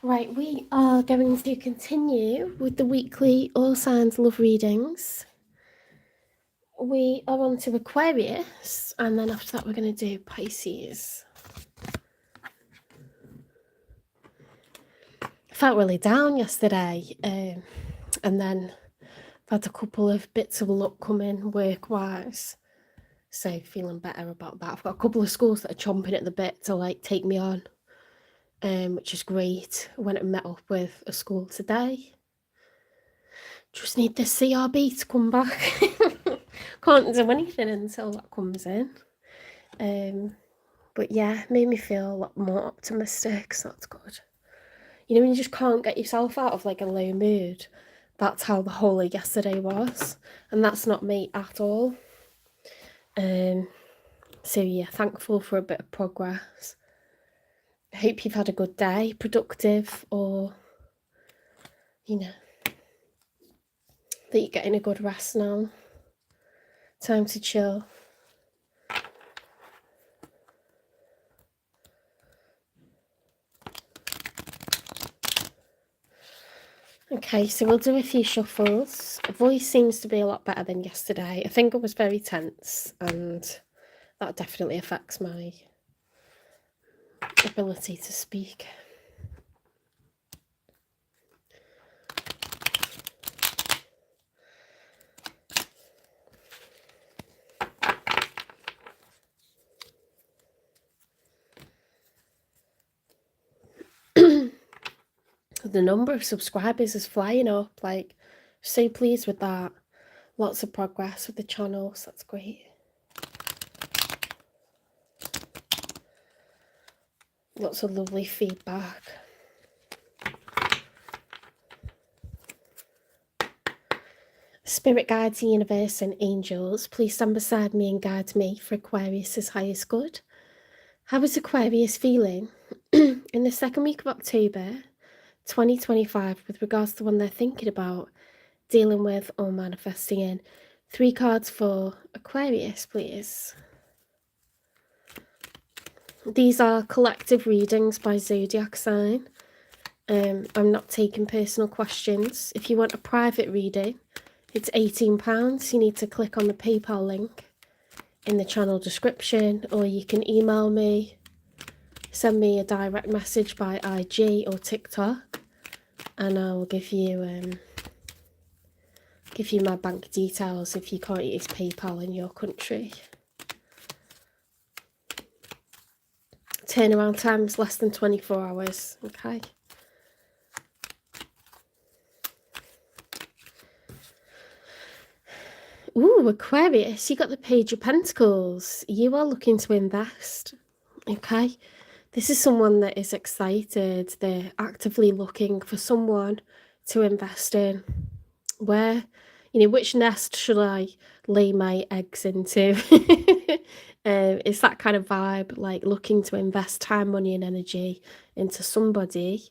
Right, we are going to continue with the weekly All Signs love readings. We are on to Aquarius, and then after that we're going to do Pisces. I felt really down yesterday, and then I've had a couple of bits of luck come in work-wise, so feeling better about that. I've got a couple of schools that are chomping at the bit to like take me on, which is great. I went and met up with a school today. Just need the CRB to come back. Can't do anything until that comes in. But yeah, made me feel a lot more optimistic, so that's good. You know, when you just can't get yourself out of like a low mood, that's how the whole of yesterday was, and that's not me at all. So yeah, thankful for a bit of progress. I hope you've had a good day, productive, or you know, that you're getting a good rest now. Time to chill. Okay, so we'll do a few shuffles. Voice seems to be a lot better than yesterday. I think I was very tense, and that definitely affects my ability to speak. The number of subscribers is flying up, like, so pleased with that. Lots of progress with the channel, so that's great. Lots of lovely feedback. Spirit guides, the universe and angels, please stand beside me and guide me for Aquarius's highest good. How is Aquarius feeling in the second week of October 2025 with regards to one they're thinking about, dealing with, or manifesting in? 3 cards for Aquarius, please. These are collective readings by zodiac sign. I'm not taking personal questions. If you want a private reading, it's £18. You need to click on the PayPal link in the channel description, or you can email me, send me a direct message by IG or TikTok, and I'll give you my bank details if you can't use PayPal in your country. Turnaround time is less than 24 hours, okay? Ooh, Aquarius, you got the Page of Pentacles. You are looking to invest, okay? This is someone that is excited. They're actively looking for someone to invest in. Where, you know, which nest should I lay my eggs into? It's that kind of vibe, like looking to invest time, money and energy into somebody.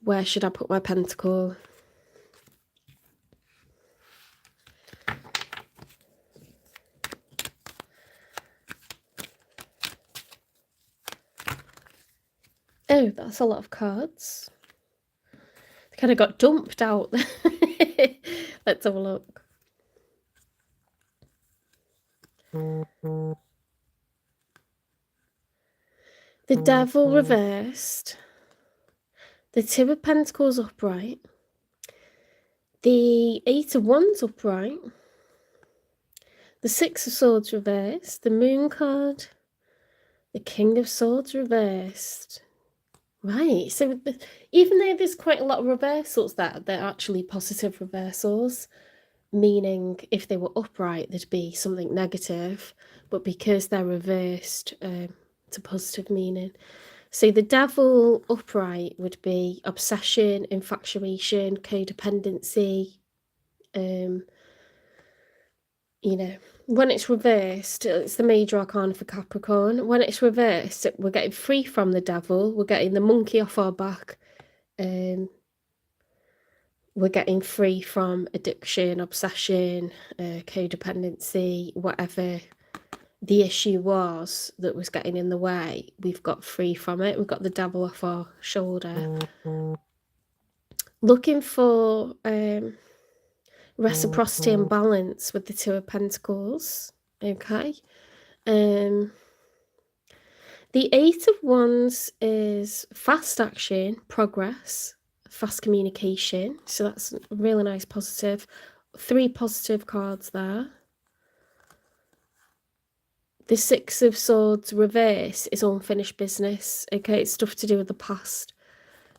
Where should I put my pentacle? Oh, that's a lot of cards. They kind of got dumped out. Let's have a look. The Devil reversed. The 2 of Pentacles upright. The 8 of Wands upright. The 6 of Swords reversed. The Moon card. The King of Swords reversed. Right, so even though there's quite a lot of reversals, they're actually positive reversals, meaning if they were upright, there'd be something negative, but because they're reversed, it's a positive meaning. So the Devil upright would be obsession, infatuation, codependency. You know, when it's reversed, it's the major arcana for Capricorn. When it's reversed, we're getting free from the Devil. We're getting the monkey off our back. We're getting free from addiction, obsession, codependency, whatever the issue was that was getting in the way, we've got free from it. We've got the devil off our shoulder. Looking for reciprocity and balance with the Two of Pentacles. Okay. The Eight of Wands is fast action, progress, fast communication. So that's a really nice positive. 3 positive cards there. The Six of Swords reverse is unfinished business. Okay, it's stuff to do with the past.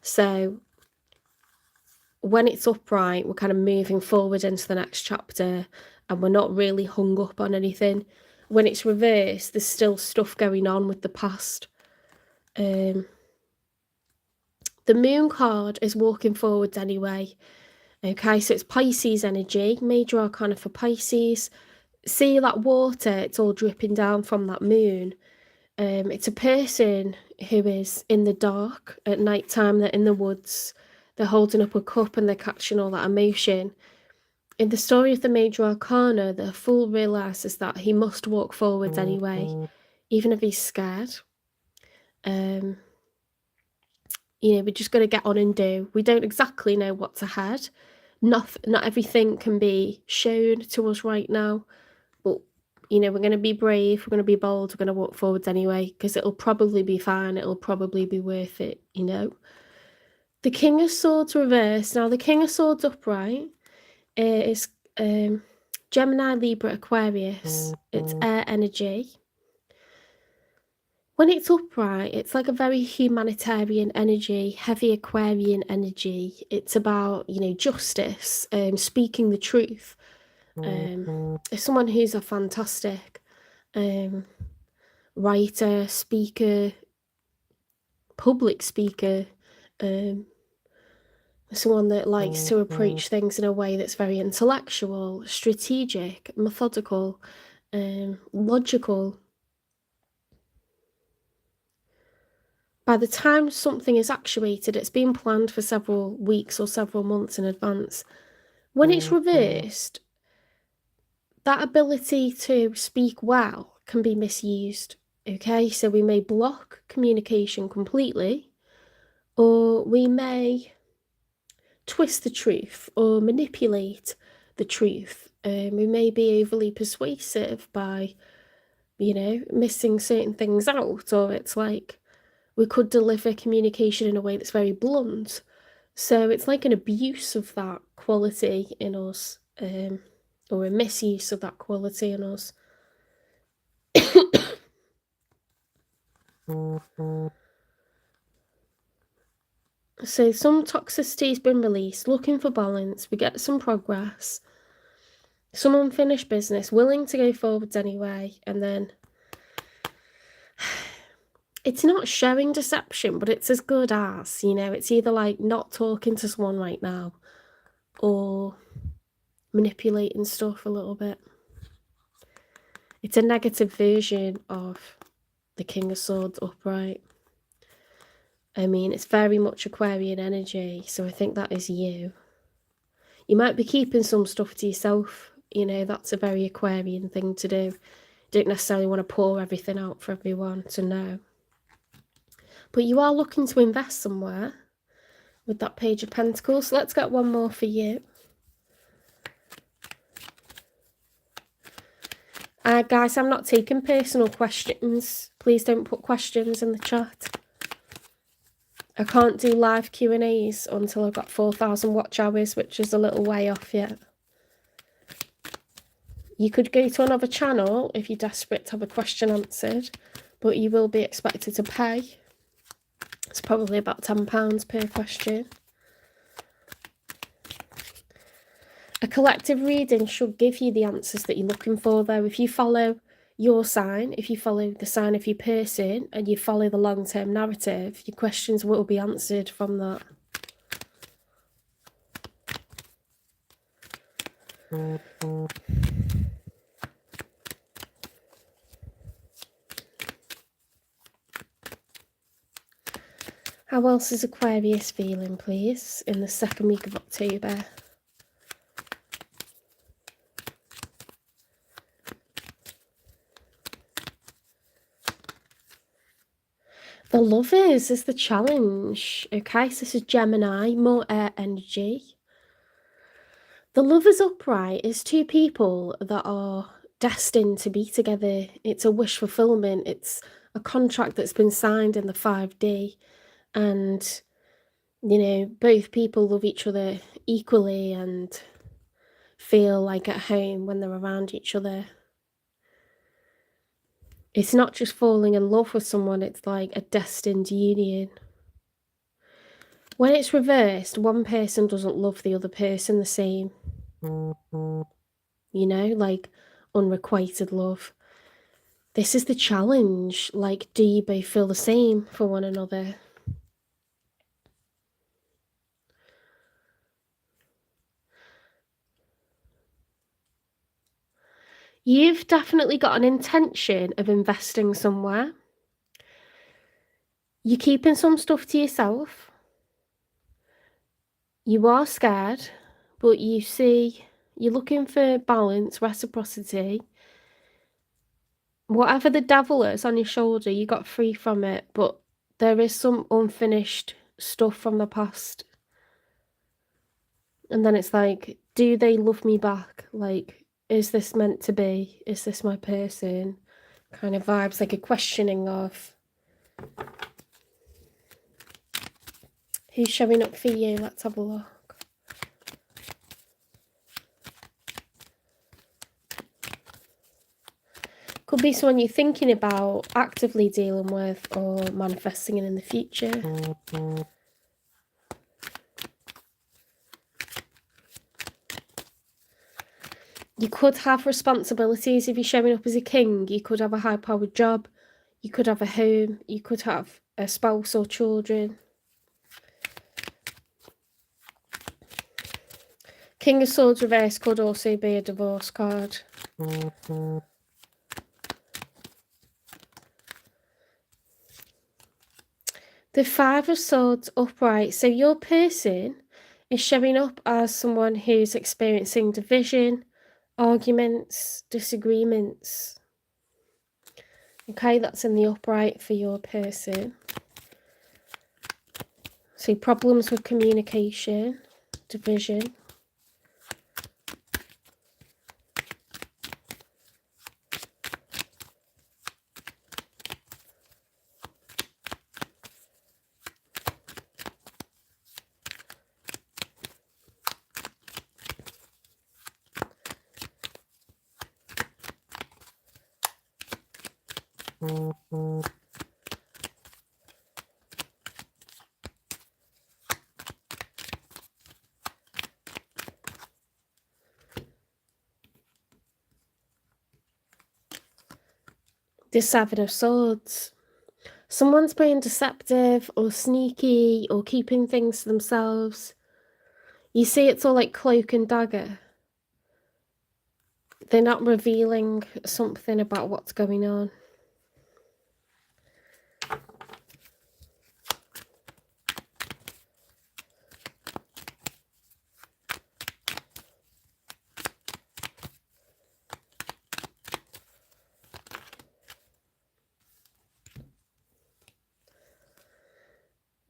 So when it's upright, we're kind of moving forward into the next chapter and we're not really hung up on anything. When it's reversed, there's still stuff going on with the past. The Moon card is walking forwards anyway. Okay, so it's Pisces energy, major arcana for Pisces. See that water, it's all dripping down from that moon. It's a person who is in the dark at night time. They're in the woods, they're holding up a cup and they're catching all that emotion. In the story of the major arcana, the fool realizes that he must walk forwards anyway, even if he's scared. You know, we just got to get on and do. We don't exactly know what's ahead. Not everything can be shown to us right now, but you know, we're going to be brave, we're going to be bold, we're going to walk forwards anyway, because it'll probably be fine, it'll probably be worth it, you know. The King of Swords reversed. Now, the King of Swords upright is Gemini, Libra, Aquarius. It's air energy. When it's upright, it's like a very humanitarian energy, heavy Aquarian energy. It's about, you know, justice, speaking the truth. It's someone who's a fantastic writer, speaker, public speaker, someone that likes to approach things in a way that's very intellectual, strategic, methodical, logical. By the time something is actuated, it's been planned for several weeks or several months in advance. When it's reversed, that ability to speak well can be misused. Okay, so we may block communication completely, or we may twist the truth or manipulate the truth. We may be overly persuasive by, you know, missing certain things out, or it's like we could deliver communication in a way that's very blunt. So it's like an abuse of that quality in us, or a misuse of that quality in us. So some toxicity has been released, looking for balance, we get some progress, some unfinished business, willing to go forwards anyway, and then it's not showing deception, but it's as good as, you know, it's either like not talking to someone right now or manipulating stuff a little bit. It's a negative version of the King of Swords upright. I mean, it's very much Aquarian energy, so I think that is you. You might be keeping some stuff to yourself, you know, that's a very Aquarian thing to do. You don't necessarily want to pour everything out for everyone to know. But you are looking to invest somewhere with that Page of Pentacles. So let's get one more for you. Guys, I'm not taking personal questions. Please don't put questions in the chat. I can't do live Q&As until I've got 4,000 watch hours, which is a little way off yet. You could go to another channel if you're desperate to have a question answered, but you will be expected to pay. It's probably about £10 per question. A collective reading should give you the answers that you're looking for, though. If you follow your sign, if you follow the sign of your person, and you follow the long-term narrative, your questions will be answered from that. How else is Aquarius feeling, please, in the second week of October? The Lovers is the challenge. Okay, so this is Gemini, more air energy. The Lovers upright is two people that are destined to be together. It's a wish fulfillment. It's a contract that's been signed in the 5D. And, you know, both people love each other equally and feel like at home when they're around each other. It's not just falling in love with someone, it's like a destined union. When it's reversed, one person doesn't love the other person the same. You know, like unrequited love. This is the challenge. Like, do you both feel the same for one another? You've definitely got an intention of investing somewhere. You're keeping some stuff to yourself. You are scared, but you see, you're looking for balance, reciprocity. Whatever the devil is on your shoulder, you got free from it, but there is some unfinished stuff from the past. And then it's like, do they love me back? Like, is this meant to be? Is this my person? Kind of vibes, like a questioning of who's showing up for you. Let's have a look. Could be someone you're thinking about, actively dealing with, or manifesting in the future. You could have responsibilities if you're showing up as a king. You could have a high-powered job. You could have a home. You could have a spouse or children. King of Swords reverse could also be a divorce card. The Five of Swords upright. So your person is showing up as someone who's experiencing division, arguments, disagreements. Okay, that's in the upright for your person. So problems with communication, division. The Seven of Swords. Someone's being deceptive or sneaky or keeping things to themselves. You see, it's all like cloak and dagger. They're not revealing something about what's going on.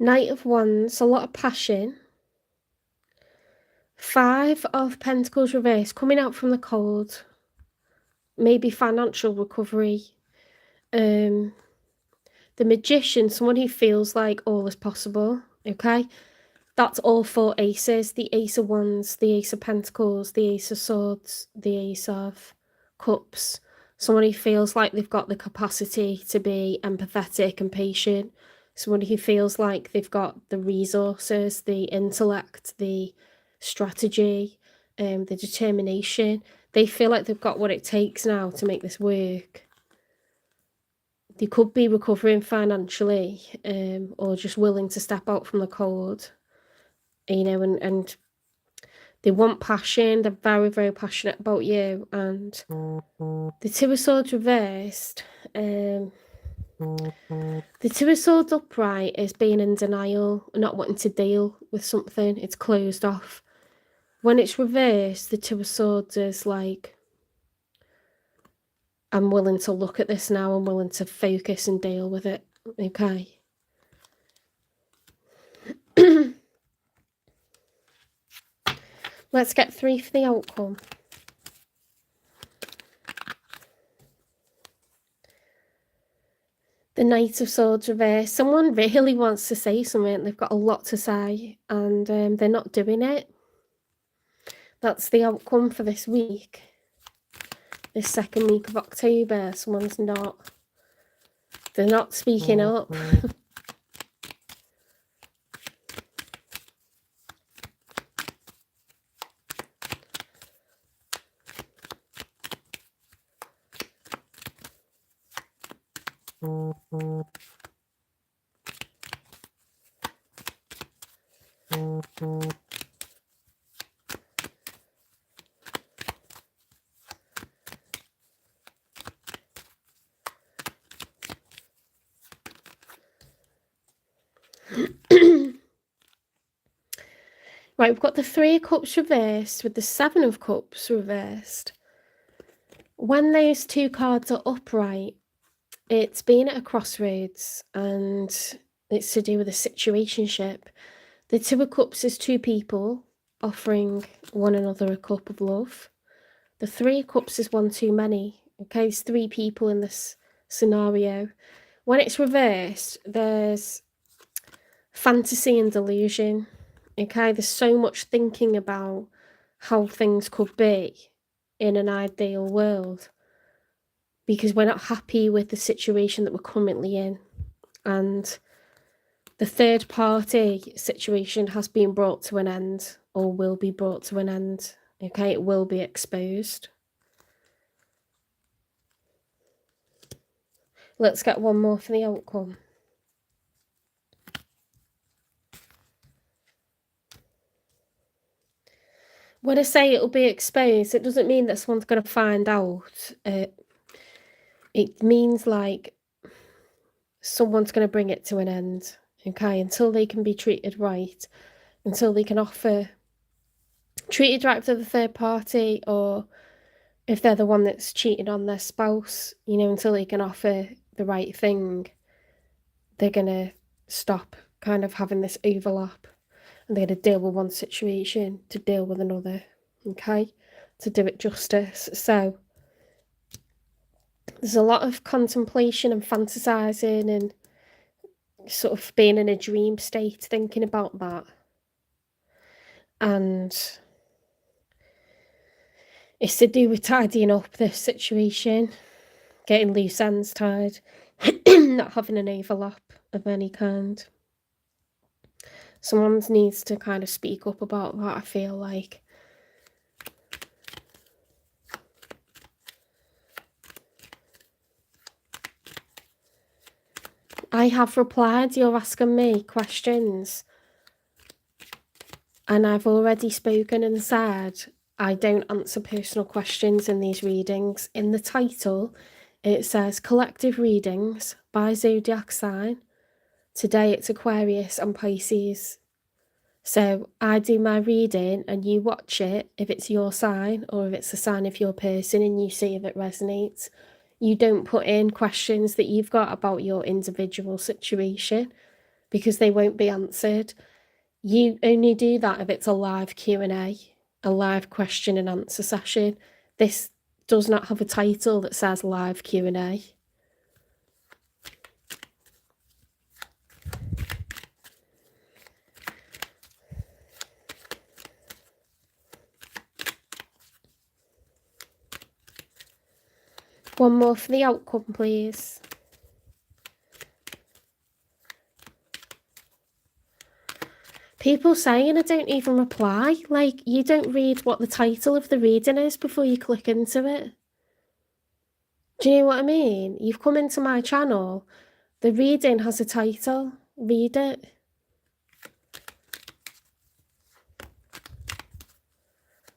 Knight of Wands, a lot of passion. Five of Pentacles reverse, coming out from the cold. Maybe financial recovery. The Magician, someone who feels like all is possible. Okay, that's all four aces. The Ace of Wands, the Ace of Pentacles, the Ace of Swords, the Ace of Cups. Someone who feels like they've got the capacity to be empathetic and patient. Someone who feels like they've got the resources, the intellect, the strategy, the determination. They feel like they've got what it takes now to make this work. They could be recovering financially, or just willing to step out from the cold, you know, and they want passion. They're very, very passionate about you. And the Two of Swords reversed, the Two of Swords upright is being in denial, not wanting to deal with something. It's closed off. When it's reversed, the Two of Swords is like, I'm willing to look at this now. I'm willing to focus and deal with it. Okay. Let's get 3 for the outcome. The Knight of Swords reverse. Someone really wants to say something. They've got a lot to say and they're not doing it. That's the outcome for this week. This second week of October. Someone's not. They're not speaking up. Right, we've got the 3 of Cups reversed with the 7 of Cups reversed. When those 2 cards are upright, it's been at a crossroads and it's to do with a situationship. The 2 of Cups is 2 people offering one another a cup of love. The 3 of Cups is 1 too many. Okay, it's 3 people in this scenario. When it's reversed, there's fantasy and delusion. Okay, there's so much thinking about how things could be in an ideal world because we're not happy with the situation that we're currently in. And the third party situation has been brought to an end or will be brought to an end. Okay, it will be exposed. Let's get one more for the outcome. When I say it'll be exposed, it doesn't mean that someone's going to find out. It means like someone's going to bring it to an end, okay, until they can be treated right, until they can offer treated right to the third party, or if they're the one that's cheating on their spouse, you know, until they can offer the right thing, they're going to stop kind of having this overlap. And they're going to deal with one situation to deal with another, okay, to do it justice. So there's a lot of contemplation and fantasizing and sort of being in a dream state, thinking about that. And it's to do with tidying up this situation, getting loose ends tied, not having an overlap of any kind. Someone needs to kind of speak up about that, I feel like. I have replied, you're asking me questions. And I've already spoken and said, I don't answer personal questions in these readings. In the title, it says Collective Readings by Zodiac Sign. Today it's Aquarius and Pisces. So I do my reading and you watch it if it's your sign or if it's the sign of your person and you see if it resonates. You don't put in questions that you've got about your individual situation because they won't be answered. You only do that if it's a live Q&A, a live question and answer session. This does not have a title that says live Q&A. One more for the outcome, please. People saying I don't even reply. Like, you don't read what the title of the reading is before you click into it. Do you know what I mean? You've come into my channel. The reading has a title. Read it.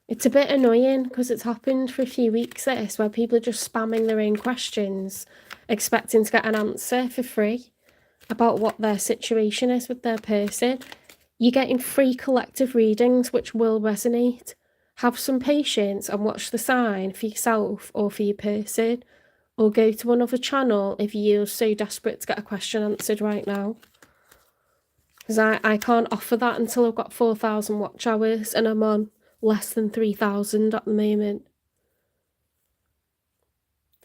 It's a bit annoying because it's happened for a few weeks, this, where people are just spamming their own questions, expecting to get an answer for free about what their situation is with their person. You're getting free collective readings which will resonate. Have some patience and watch the sign for yourself or for your person, or go to another channel if you're so desperate to get a question answered right now. Because I can't offer that until I've got 4,000 watch hours and I'm on less than 3,000 at the moment.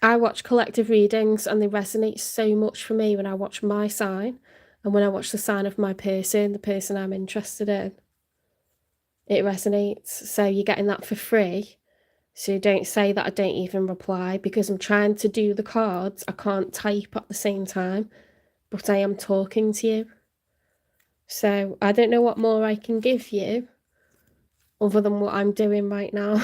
I watch collective readings and they resonate so much for me when I watch my sign and when I watch the sign of my person, the person I'm interested in. It resonates. So you're getting that for free. So don't say that I don't even reply, because I'm trying to do the cards. I can't type at the same time, but I am talking to you. So I don't know what more I can give you other than what I'm doing right now.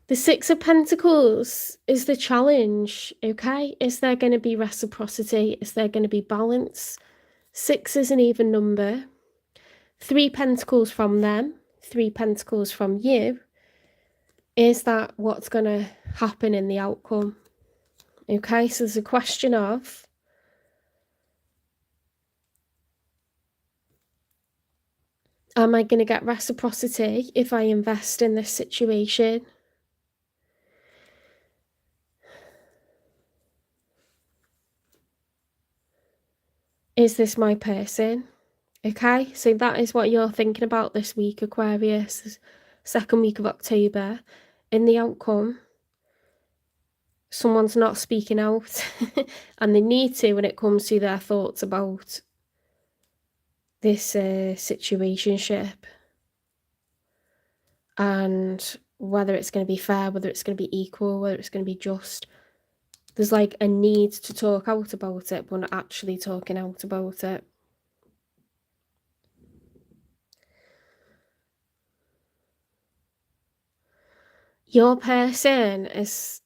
The Six of Pentacles is the challenge, okay? Is there going to be reciprocity? Is there going to be balance? 6 is an even number. 3 Pentacles from them, 3 Pentacles from you. Is that what's going to happen in the outcome? Okay, so there's a question of, am I going to get reciprocity if I invest in this situation? Is this my person? Okay, so that is what you're thinking about this week, Aquarius, this second week of October. In the outcome, someone's not speaking out and they need to when it comes to their thoughts about this situationship and whether it's going to be fair, whether it's going to be equal, whether it's going to be just. There's like a need to talk out about it, but not actually talking out about it. Your person is,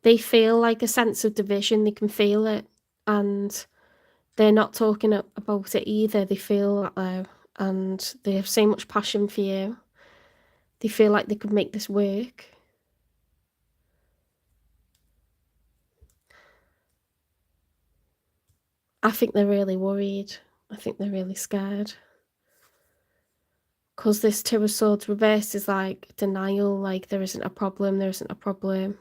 they feel like a sense of division, they can feel it, and they're not talking about it either. They feel that though, and they have so much passion for you. They feel like they could make this work. I think they're really worried. I think they're really scared. Because this Two of Swords reversed is like denial, like there isn't a problem, there isn't a problem.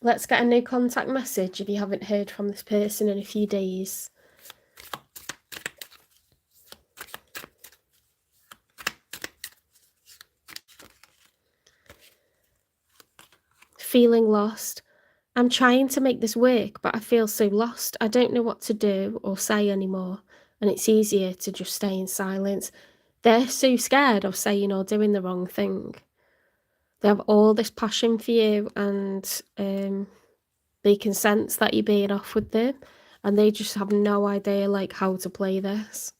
Let's get a no contact message if you haven't heard from this person in a few days. Feeling lost. I'm trying to make this work, but I feel so lost. I don't know what to do or say anymore, and it's easier to just stay in silence. They're so scared of saying or doing the wrong thing. They have all this passion for you, and they can sense that you're being off with them, and they just have no idea like how to play this.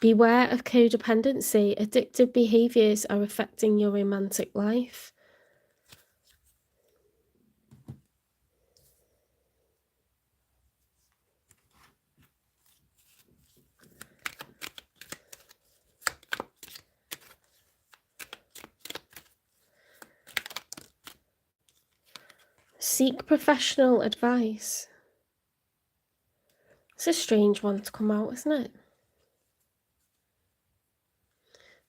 Beware of codependency. Addictive behaviours are affecting your romantic life. Seek professional advice. It's a strange one to come out, isn't it?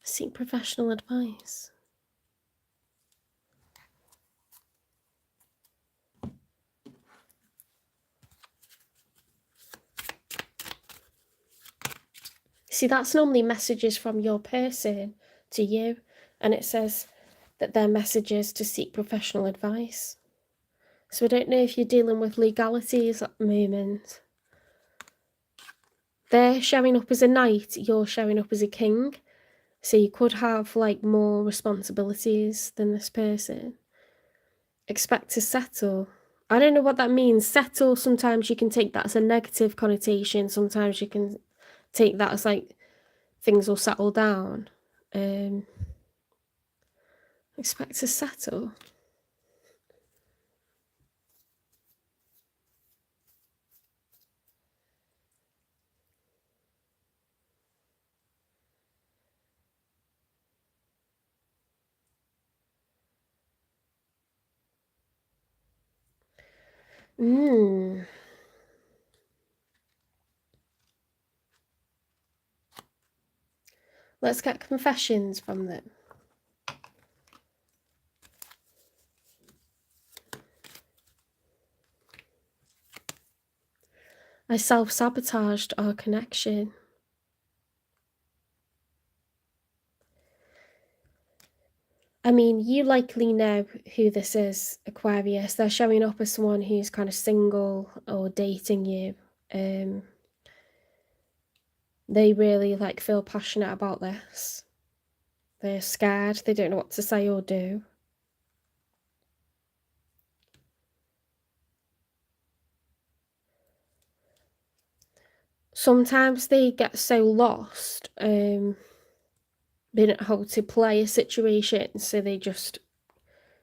Seek professional advice. See, that's normally messages from your person to you, and it says that they're messages to seek professional advice. So I don't know if you're dealing with legalities at the moment. They're showing up as a knight, you're showing up as a king. So you could have like more responsibilities than this person. Expect to settle. I don't know what that means. Settle, sometimes you can take that as a negative connotation. Sometimes you can take that as like things will settle down. Expect to settle. Let's get confessions from them. I self-sabotaged our connection. I mean, you likely know who this is, Aquarius. They're showing up as someone who's kind of single or dating you. They really feel passionate about this. They're scared. They don't know what to say or do. Sometimes they get so lost, they don't know how to play a situation, so they just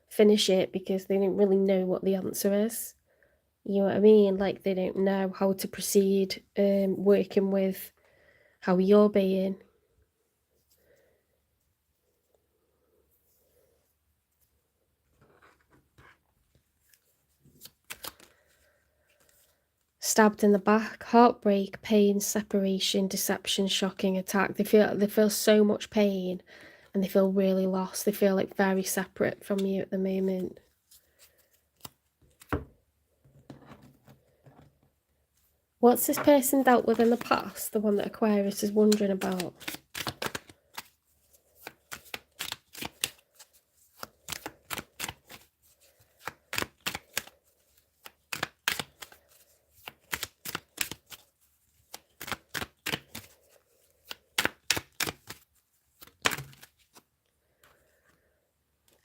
finish it because they don't really know what the answer is. You know what I mean? They don't know how to proceed working with how you're being. Stabbed in the back, heartbreak, pain, separation, deception, shocking, attack. They feel so much pain and they feel really lost. They feel very separate from you at the moment. What's this person dealt with in the past? The one that Aquarius is wondering about.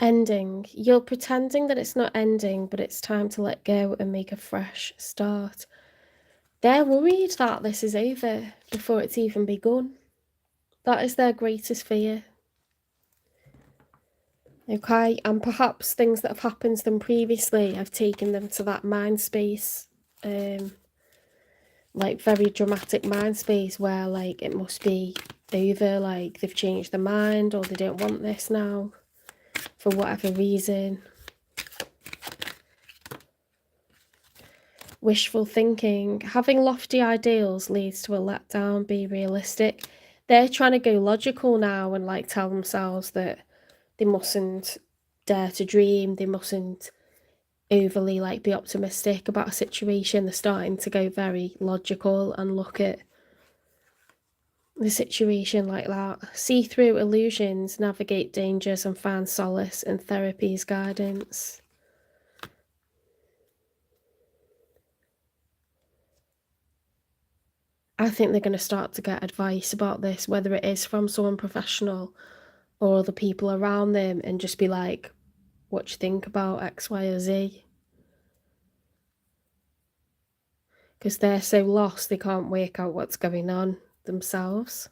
Ending. You're pretending that it's not ending, but it's time to let go and make a fresh start. They're worried that this is over before it's even begun. That is their greatest fear. Okay, and perhaps things that have happened to them previously have taken them to that mind space, very dramatic mind space where it must be over, they've changed their mind or they don't want this now for whatever reason. Wishful thinking. Having lofty ideals leads to a letdown. Be realistic. They're trying to go logical now and tell themselves that they mustn't dare to dream. They mustn't overly be optimistic about a situation. They're starting to go very logical and look at the situation like that. See through illusions, navigate dangers and find solace in therapy's guidance. I think they're going to start to get advice about this, whether it is from someone professional or other people around them, and just be like, what do you think about X, Y, or Z? Because they're so lost, they can't work out what's going on themselves.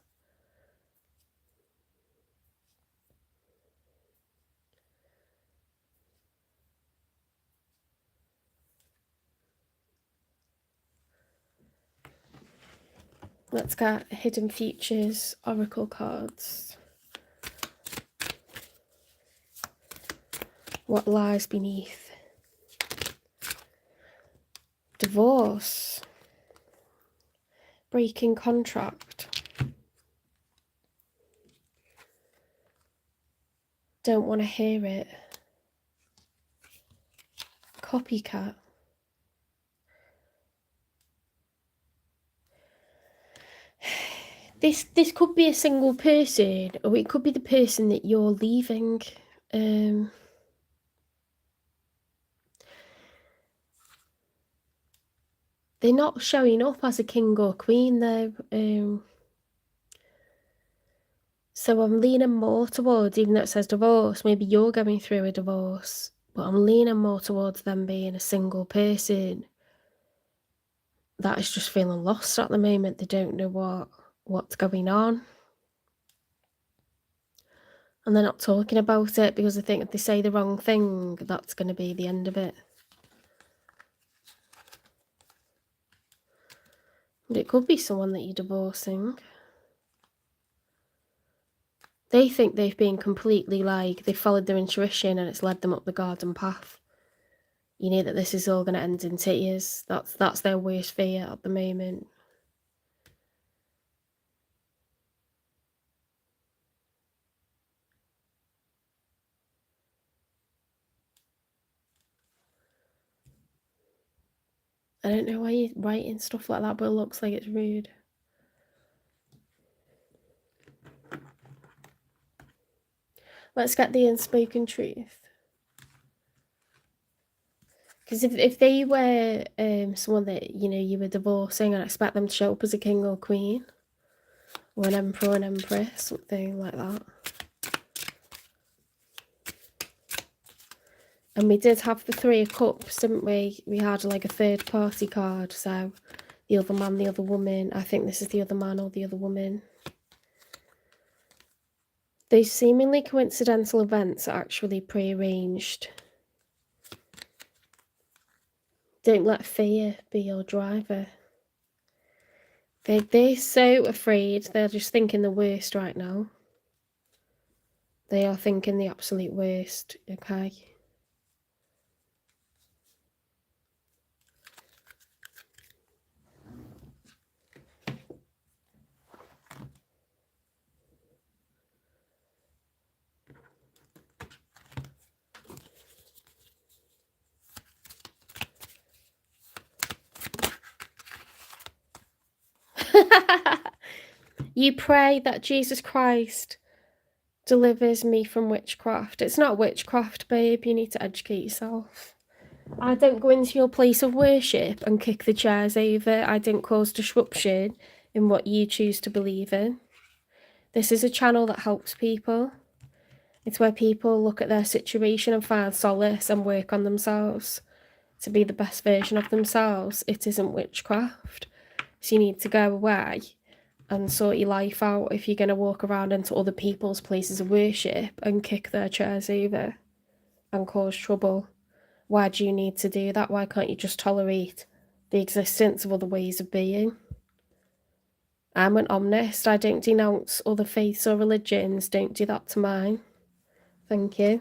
Let's get Hidden Futures Oracle cards. What lies beneath? Divorce. Breaking contract. Don't want to hear it. Copycat. This could be a single person, or it could be the person that you're leaving. They're not showing up as a king or queen though. So I'm leaning more towards, even though it says divorce, maybe you're going through a divorce, but I'm leaning more towards them being a single person that is just feeling lost at the moment. They don't know what's going on. And they're not talking about it because they think if they say the wrong thing, that's going to be the end of it. But it could be someone that you're divorcing. They think they've been completely they've followed their intuition and it's led them up the garden path. You know that this is all going to end in tears. That's their worst fear at the moment. I don't know why you're writing stuff like that, but it looks like it's rude. Let's get the unspoken truth. Because if they were someone that, you know, you were divorcing, I'd expect them to show up as a king or queen. Or an emperor or an empress, something like that. And we did have the Three of Cups, didn't we? We had like a third party card, so the other man, the other woman. I think this is the other man or the other woman. Those seemingly coincidental events are actually prearranged. Don't let fear be your driver. They're so afraid. They're just thinking the worst right now. They are thinking the absolute worst, okay? You pray that Jesus Christ delivers me from witchcraft. It's not witchcraft, babe. You need to educate yourself. I don't go into your place of worship and kick the chairs over. I don't cause disruption in what you choose to believe in. This is a channel that helps people. It's where people look at their situation and find solace and work on themselves to be the best version of themselves. It isn't witchcraft. So you need to go away and sort your life out if you're going to walk around into other people's places of worship and kick their chairs over and cause trouble. Why do you need to do that? Why can't you just tolerate the existence of other ways of being? I'm an omnist. I don't denounce other faiths or religions. Don't do that to mine. Thank you.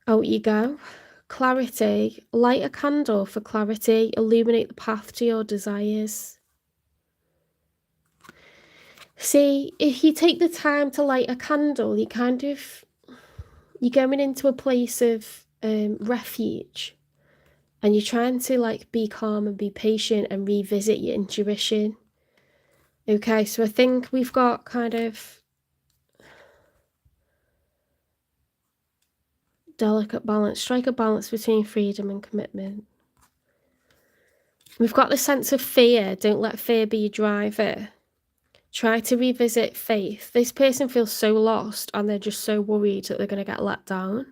Out you go. Clarity. Light a candle for clarity. Illuminate the path to your desires. See, if you take the time to light a candle, you're going into a place of refuge, and you're trying to like be calm and be patient and revisit your intuition. Okay, so I think we've got kind of delicate balance, strike a balance between freedom and commitment. We've got the sense of fear. Don't let fear be your driver. Try to revisit faith. This person feels so lost and they're just so worried that they're going to get let down.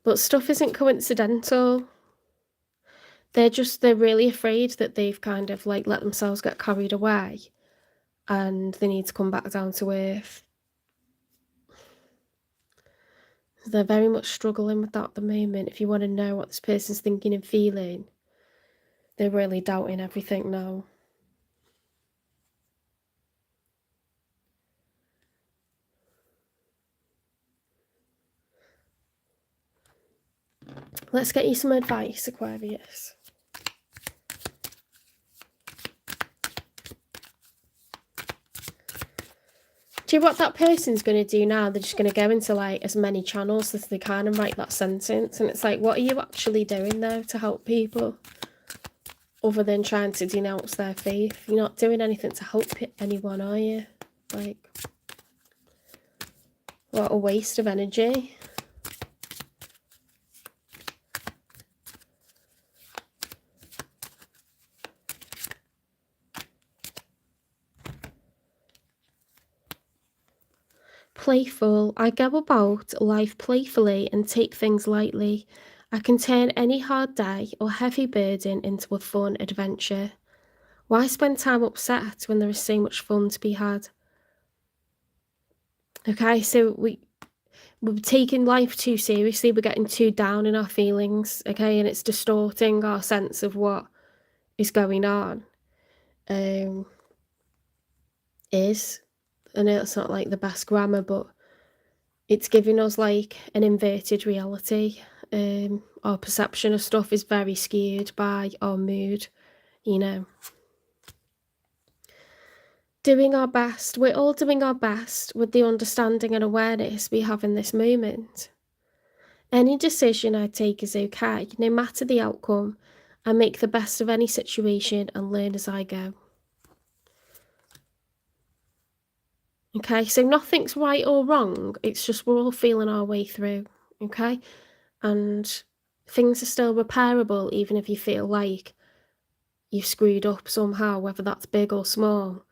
But stuff isn't coincidental. They're really afraid that they've kind of like let themselves get carried away and they need to come back down to earth. They're very much struggling with that at the moment. If you want to know what this person's thinking and feeling, they're really doubting everything now. Let's get you some advice, Aquarius. Do you know what that person's going to do now? They're just going to go into like as many channels as they can and write that sentence. And it's like, what are you actually doing though to help people? Other than trying to denounce their faith. You're not doing anything to help anyone, are you? Like, what a waste of energy. Playful. I go about life playfully and take things lightly. I can turn any hard day or heavy burden into a fun adventure. Why spend time upset when there is so much fun to be had? Okay, so we're taking life too seriously. We're getting too down in our feelings, okay, and it's distorting our sense of what is going on. I know it's not like the best grammar, but It's giving us like an inverted reality. Our perception of stuff is very skewed by our mood, you know. Doing our best. We're all doing our best with the understanding and awareness we have in this moment. Any decision I take is okay, no matter the outcome. I make the best of any situation and learn as I go. Okay, so nothing's right or wrong. It's just we're all feeling our way through, okay? And things are still repairable, even if you feel like you've screwed up somehow, whether that's big or small.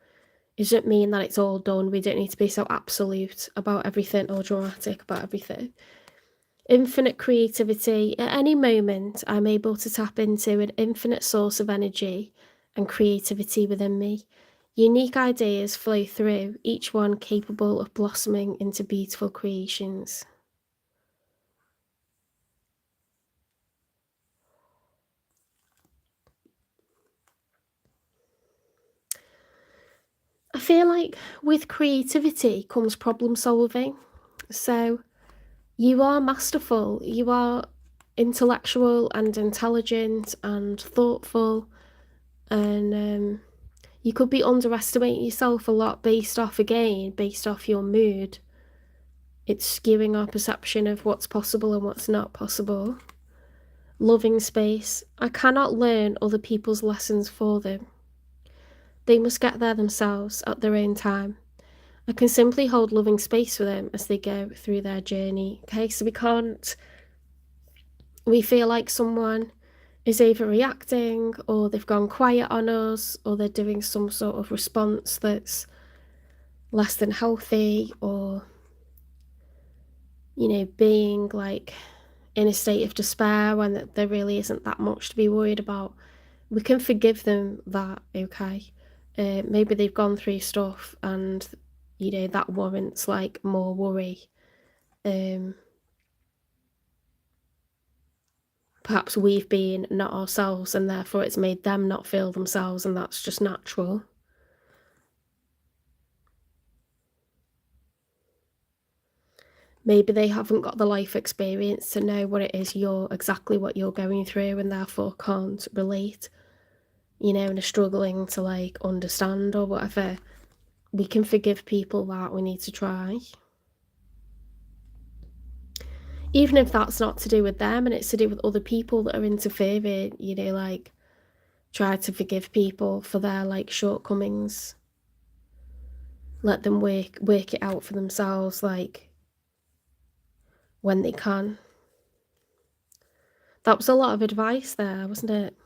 It doesn't mean that it's all done. We don't need to be so absolute about everything or dramatic about everything. Infinite creativity. At any moment, I'm able to tap into an infinite source of energy and creativity within me. Unique ideas flow through, each one capable of blossoming into beautiful creations. I feel like with creativity comes problem solving. So you are masterful, you are intellectual and intelligent and thoughtful, and you could be underestimating yourself a lot based off your mood. It's skewing our perception of what's possible and what's not possible. Loving space. I cannot learn other people's lessons for them. They must get there themselves at their own time. I can simply hold loving space for them as they go through their journey. Okay, so we feel like someone is overreacting, or they've gone quiet on us, or they're doing some sort of response that's less than healthy, or, you know, being like in a state of despair when there really isn't that much to be worried about. We can forgive them that, okay? Maybe they've gone through stuff and, you know, that warrants like more worry. Perhaps we've been not ourselves and therefore it's made them not feel themselves, and that's just natural. Maybe they haven't got the life experience to know what it is exactly what you're going through, and therefore can't relate, you know, and are struggling to like understand or whatever. We can forgive people that. We need to try. Even if that's not to do with them and it's to do with other people that are interfering, you know, like try to forgive people for their like shortcomings. Let them work it out for themselves, like when they can. That was a lot of advice there, wasn't it?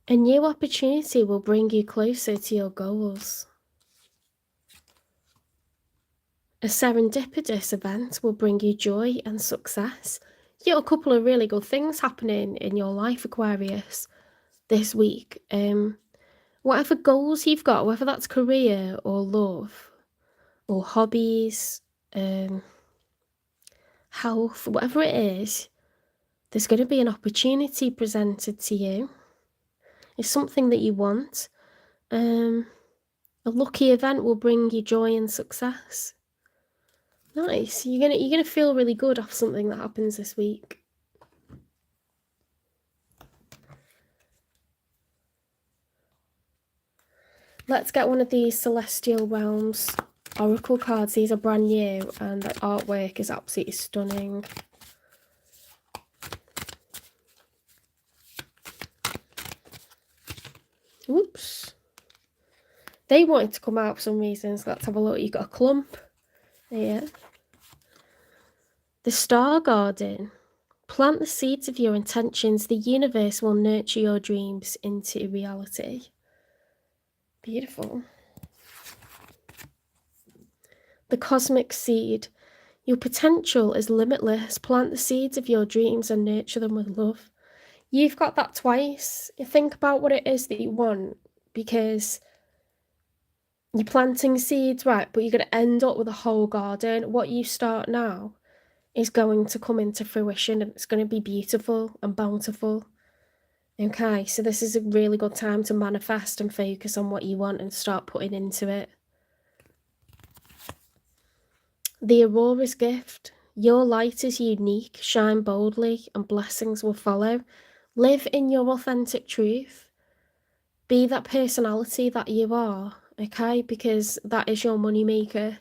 A new opportunity will bring you closer to your goals. A serendipitous event will bring you joy and success. You got a couple of really good things happening in your life, Aquarius, this week. Whatever goals you've got, whether that's career or love or hobbies, health, whatever it is, there's going to be an opportunity presented to you. It's something that you want. A lucky event will bring you joy and success. Nice. You're gonna feel really good off something that happens this week. Let's get one of these Celestial Realms Oracle cards. These are brand new and the artwork is absolutely stunning. Whoops. They wanted to come out for some reason, so let's have a look. You've got a clump. There. The Star Garden. Plant the seeds of your intentions. The universe will nurture your dreams into reality. Beautiful. The Cosmic Seed. Your potential is limitless. Plant the seeds of your dreams and nurture them with love. You've got that twice. You think about what it is that you want, because you're planting seeds, right, but you're going to end up with a whole garden. What you start now is going to come into fruition, and it's going to be beautiful and bountiful. Okay, so this is a really good time to manifest and focus on what you want and start putting into it. The Aurora's gift. Your light is unique. Shine boldly and blessings will follow. Live in your authentic truth. Be that personality that you are, okay? Because that is your money maker.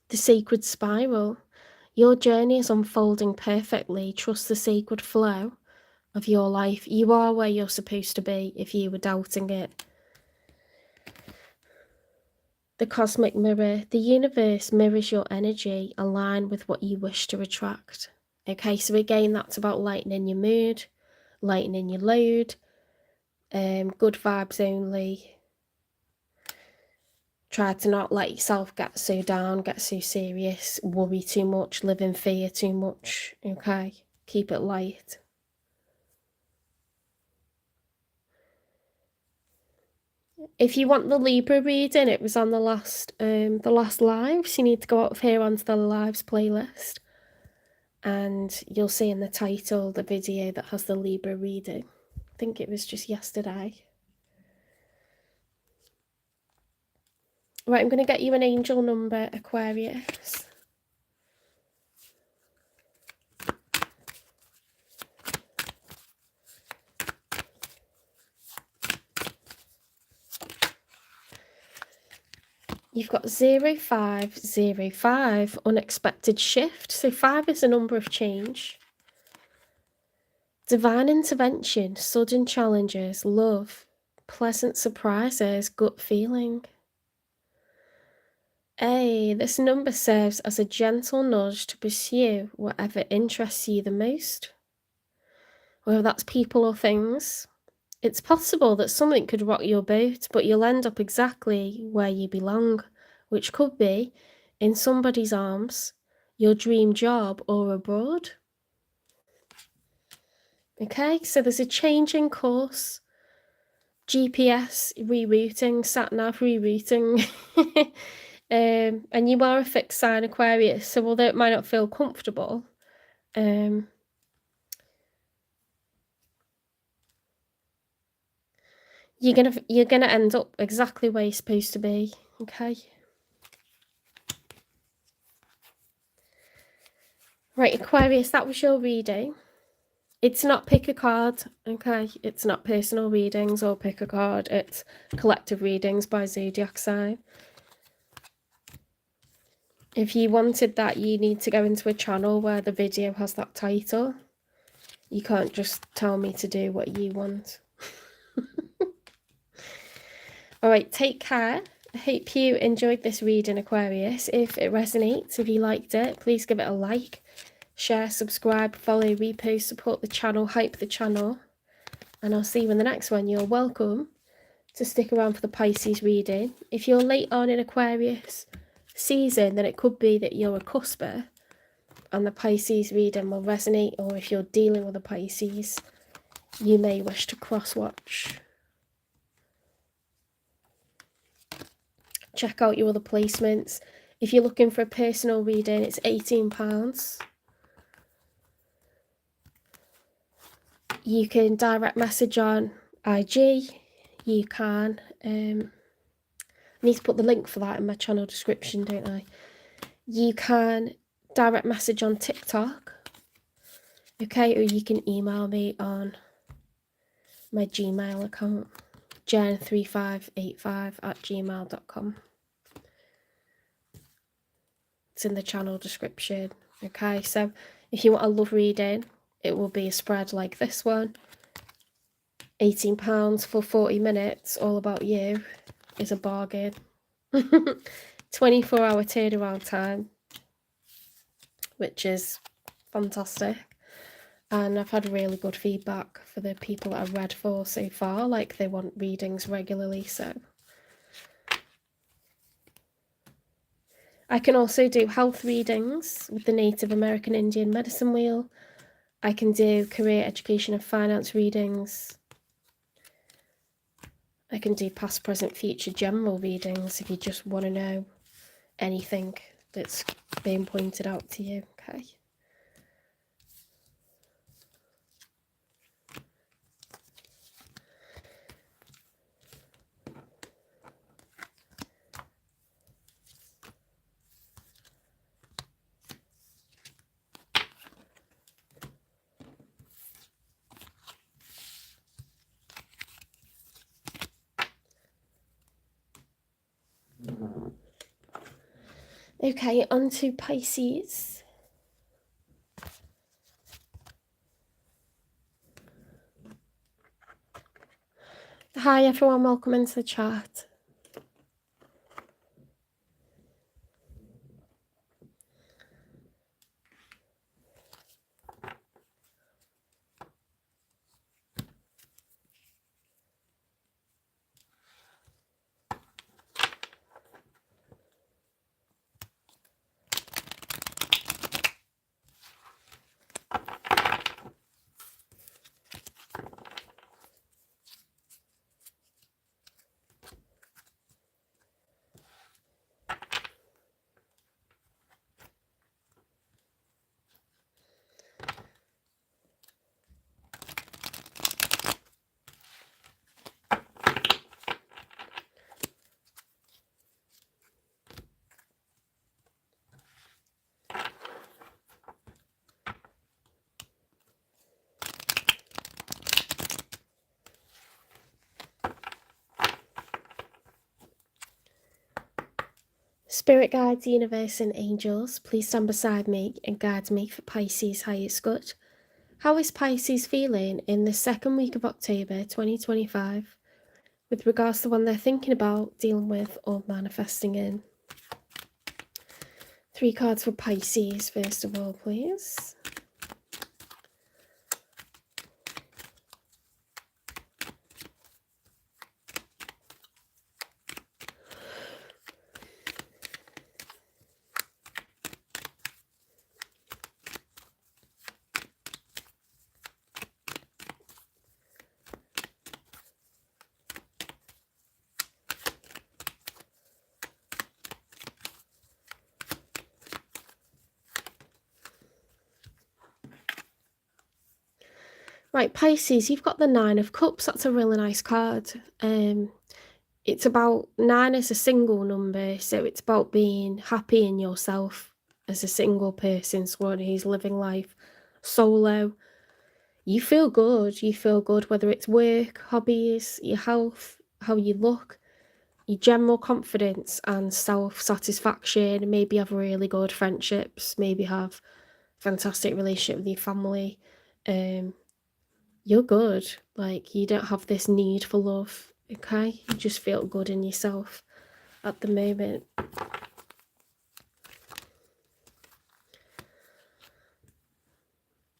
The sacred spiral. Your journey is unfolding perfectly. Trust the sacred flow of your life. You are where you're supposed to be if you were doubting it. The cosmic mirror. The universe mirrors your energy. Align with what you wish to attract. Okay, so again, that's about lightening your mood, lightening your load, good vibes only. Try to not let yourself get so down, get so serious, worry too much, live in fear too much. Okay, keep it light. If you want the Libra reading, it was on the last lives. You need to go out of here onto the lives playlist, and you'll see in the title the video that has the Libra reading. I think it was just yesterday. Right, I'm going to get you an angel number, Aquarius. You've got 0505, unexpected shift. So 5 is a number of change. Divine intervention, sudden challenges, love, pleasant surprises, gut feeling. This number serves as a gentle nudge to pursue whatever interests you the most. Whether that's people or things. It's possible that something could rock your boat, but you'll end up exactly where you belong, which could be in somebody's arms, your dream job, or abroad. Okay, so there's a change in course, GPS rerouting, sat-nav rerouting, and you are a fixed sign Aquarius, so although it might not feel comfortable, you're gonna end up exactly where you're supposed to be. Okay. Right, Aquarius, that was your reading. It's not pick a card, okay? It's not personal readings or pick a card. It's collective readings by zodiac sign. If you wanted that, you need to go into a channel where the video has that title. You can't just tell me to do what you want. All right, take care. I hope you enjoyed this reading, Aquarius. If it resonates, if you liked it, please give it a like. Share, subscribe, follow, repost, support the channel, hype the channel. And I'll see you in the next one. You're welcome to stick around for the Pisces reading. If you're late on in Aquarius season, then it could be that you're a cusper and the Pisces reading will resonate, or if you're dealing with a Pisces, you may wish to cross-watch. Check out your other placements. If you're looking for a personal reading, it's £18. You can direct message on IG. You can. I need to put the link for that in my channel description, don't I? You can direct message on TikTok. Okay, or you can email me on my Gmail account, jen3585@gmail.com. It's in the channel description. Okay, so if you want a love reading, it will be a spread like this one. £18 for 40 minutes, all about you, is a bargain. 24-hour turnaround time, which is fantastic. And I've had really good feedback for the people that I've read for so far, like they want readings regularly, so I can also do health readings with the Native American Indian medicine wheel. I can do career, education and finance readings. I can do past, present, future general readings if you just want to know anything that's being pointed out to you. Okay. Okay, on to Pisces. Hi everyone, welcome into the chat. Spirit guides, universe and angels, please stand beside me and guide me for Pisces highest good. How is Pisces feeling in the second week of October 2025 with regards to the one they're thinking about, dealing with or manifesting in? 3 cards for Pisces first of all, please. Right, Pisces, you've got the 9 of Cups. That's a really nice card. It's about 9 as a single number, so it's about being happy in yourself as a single person, someone who's living life solo. You feel good, whether it's work, hobbies, your health, how you look, your general confidence and self-satisfaction. Maybe have really good friendships, maybe have fantastic relationship with your family. You're good. Like, you don't have this need for love, okay? You just feel good in yourself at the moment.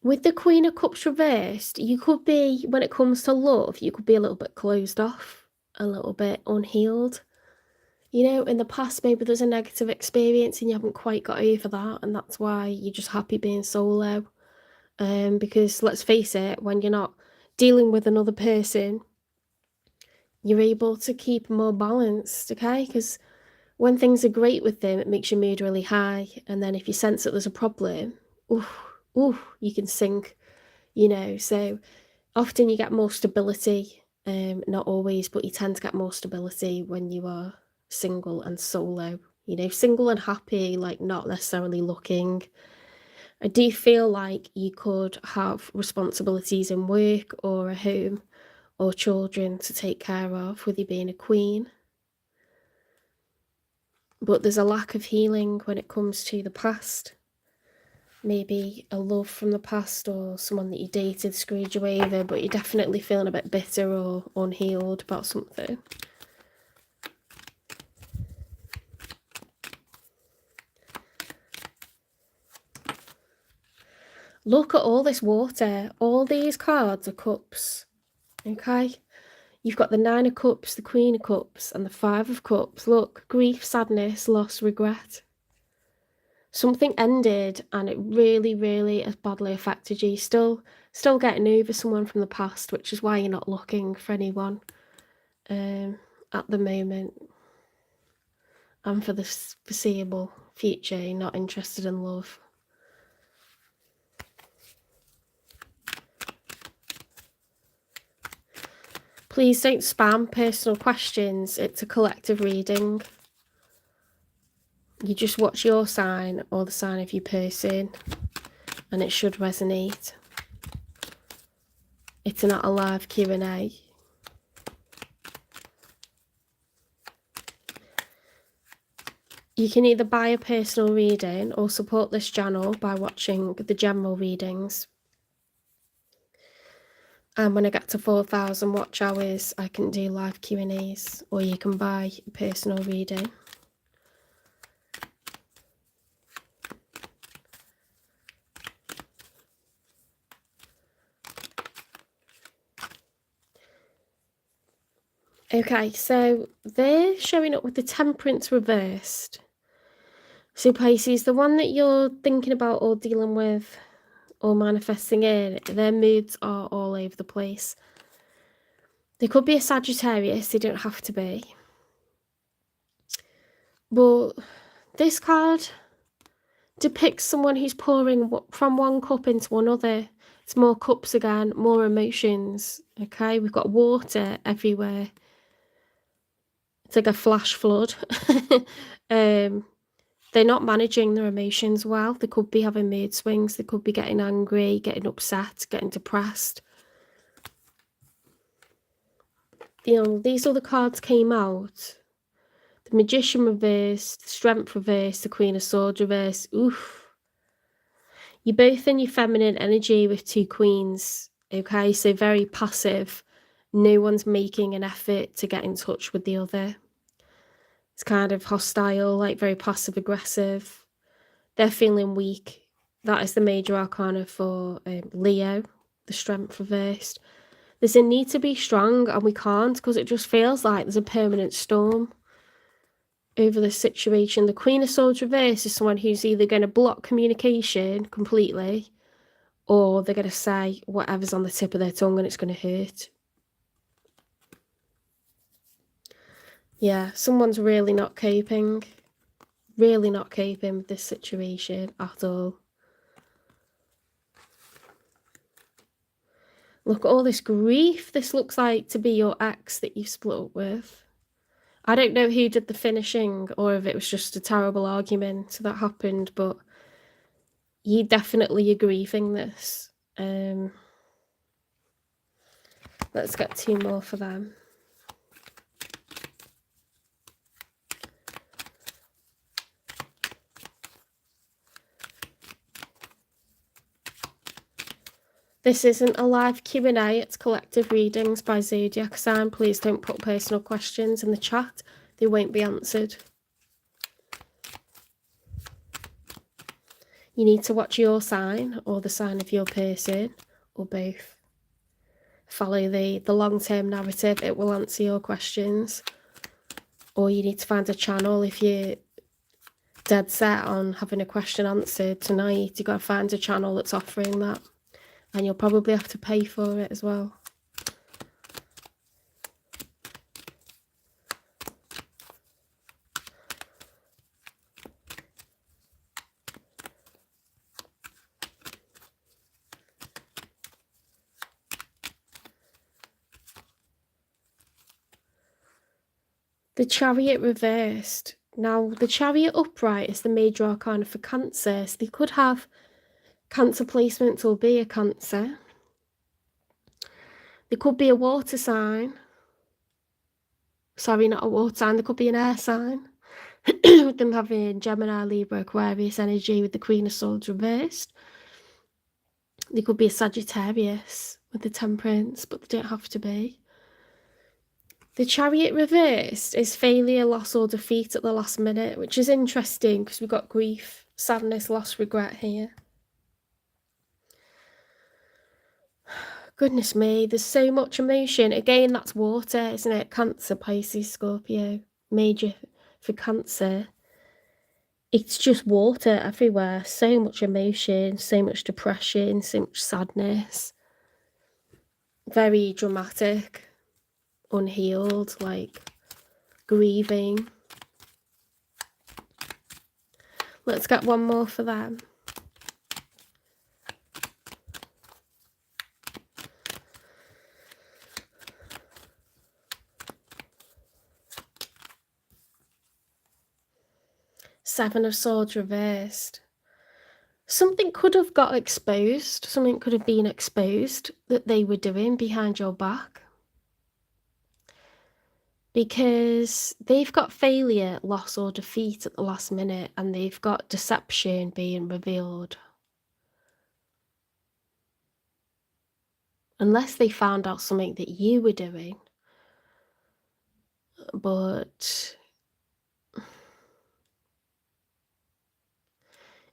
With the Queen of Cups reversed, you could be, when it comes to love, you could be a little bit closed off, a little bit unhealed. You know, in the past, maybe there's a negative experience and you haven't quite got over that, and that's why you're just happy being solo. Because let's face it, when you're not dealing with another person, you're able to keep more balanced, okay? Because when things are great with them, it makes your mood really high. And then if you sense that there's a problem, you can sink, you know. So often you get more stability, not always, but you tend to get more stability when you are single and solo, you know, single and happy, like not necessarily looking. I do feel like you could have responsibilities in work or a home or children to take care of with you being a queen. But there's a lack of healing when it comes to the past. Maybe a love from the past or someone that you dated screwed you over, but you're definitely feeling a bit bitter or unhealed about something. Look at all this water. All these cards are cups, okay? You've got the 9 of Cups, the Queen of Cups, and the 5 of Cups. Look, grief, sadness, loss, regret. Something ended and it really, really has badly affected you. Still getting over someone from the past, which is why you're not looking for anyone at the moment. And for the foreseeable future, you're not interested in love. Please don't spam personal questions. It's a collective reading. You just watch your sign or the sign of your person and it should resonate. It's not a live Q&A. You can either buy a personal reading or support this channel by watching the general readings. And when I get to 4,000 watch hours, I can do live Q&As, or you can buy a personal reading. Okay, so they're showing up with the Temperance reversed. So Pisces, the one that you're thinking about or dealing with or manifesting in, their moods are all over the place. They could be a Sagittarius, they don't have to be. But this card depicts someone who's pouring from one cup into another. It's more cups again, more emotions. Okay, we've got water everywhere. It's like a flash flood. They're not managing their emotions well. They could be having mood swings. They could be getting angry, getting upset, getting depressed. You know, these other cards came out. The Magician reversed, the Strength reversed, the Queen of Swords reversed. Oof. You're both in your feminine energy with two queens. Okay, so very passive. No one's making an effort to get in touch with the other. It's kind of hostile, like very passive aggressive. They're feeling weak. That is the major arcana for Leo, the Strength reversed. There's a need to be strong and we can't, because it just feels like there's a permanent storm over the situation. The Queen of Swords reversed is someone who's either going to block communication completely, or they're going to say whatever's on the tip of their tongue and it's going to hurt. Yeah, someone's really not coping with this situation at all. Look at all this grief. This looks like to be your ex that you split up with. I don't know who did the finishing or if it was just a terrible argument that happened, but you definitely are grieving this. Let's get two more for them. This isn't a live Q&A, it's collective readings by zodiac sign. Please don't put personal questions in the chat. They won't be answered. You need to watch your sign or the sign of your person, or both. Follow the long-term narrative. It will answer your questions. Or you need to find a channel. If you're dead set on having a question answered tonight, you've got to find a channel that's offering that. And you'll probably have to pay for it as well. The Chariot reversed. Now, the Chariot upright is the major arcana for Cancer. So they could have Cancer placements or be a Cancer. They could be a water sign. Sorry, not a water sign. They could be an air sign. With them having Gemini, Libra, Aquarius energy with the Queen of Swords reversed. They could be a Sagittarius with the Temperance, but they don't have to be. The Chariot reversed is failure, loss or defeat at the last minute, which is interesting because we've got grief, sadness, loss, regret here. Goodness me, there's so much emotion. Again, that's water, isn't it? Cancer, Pisces, Scorpio, major for Cancer. it's just water everywhere. So much emotion, so much depression, so much sadness. Very dramatic, unhealed, like grieving. Let's get one more for them. Seven of Swords reversed. Something could have got exposed. Something could have been exposed that they were doing behind your back. Because they've got failure, loss or defeat at the last minute, and they've got deception being revealed. Unless they found out something that you were doing. But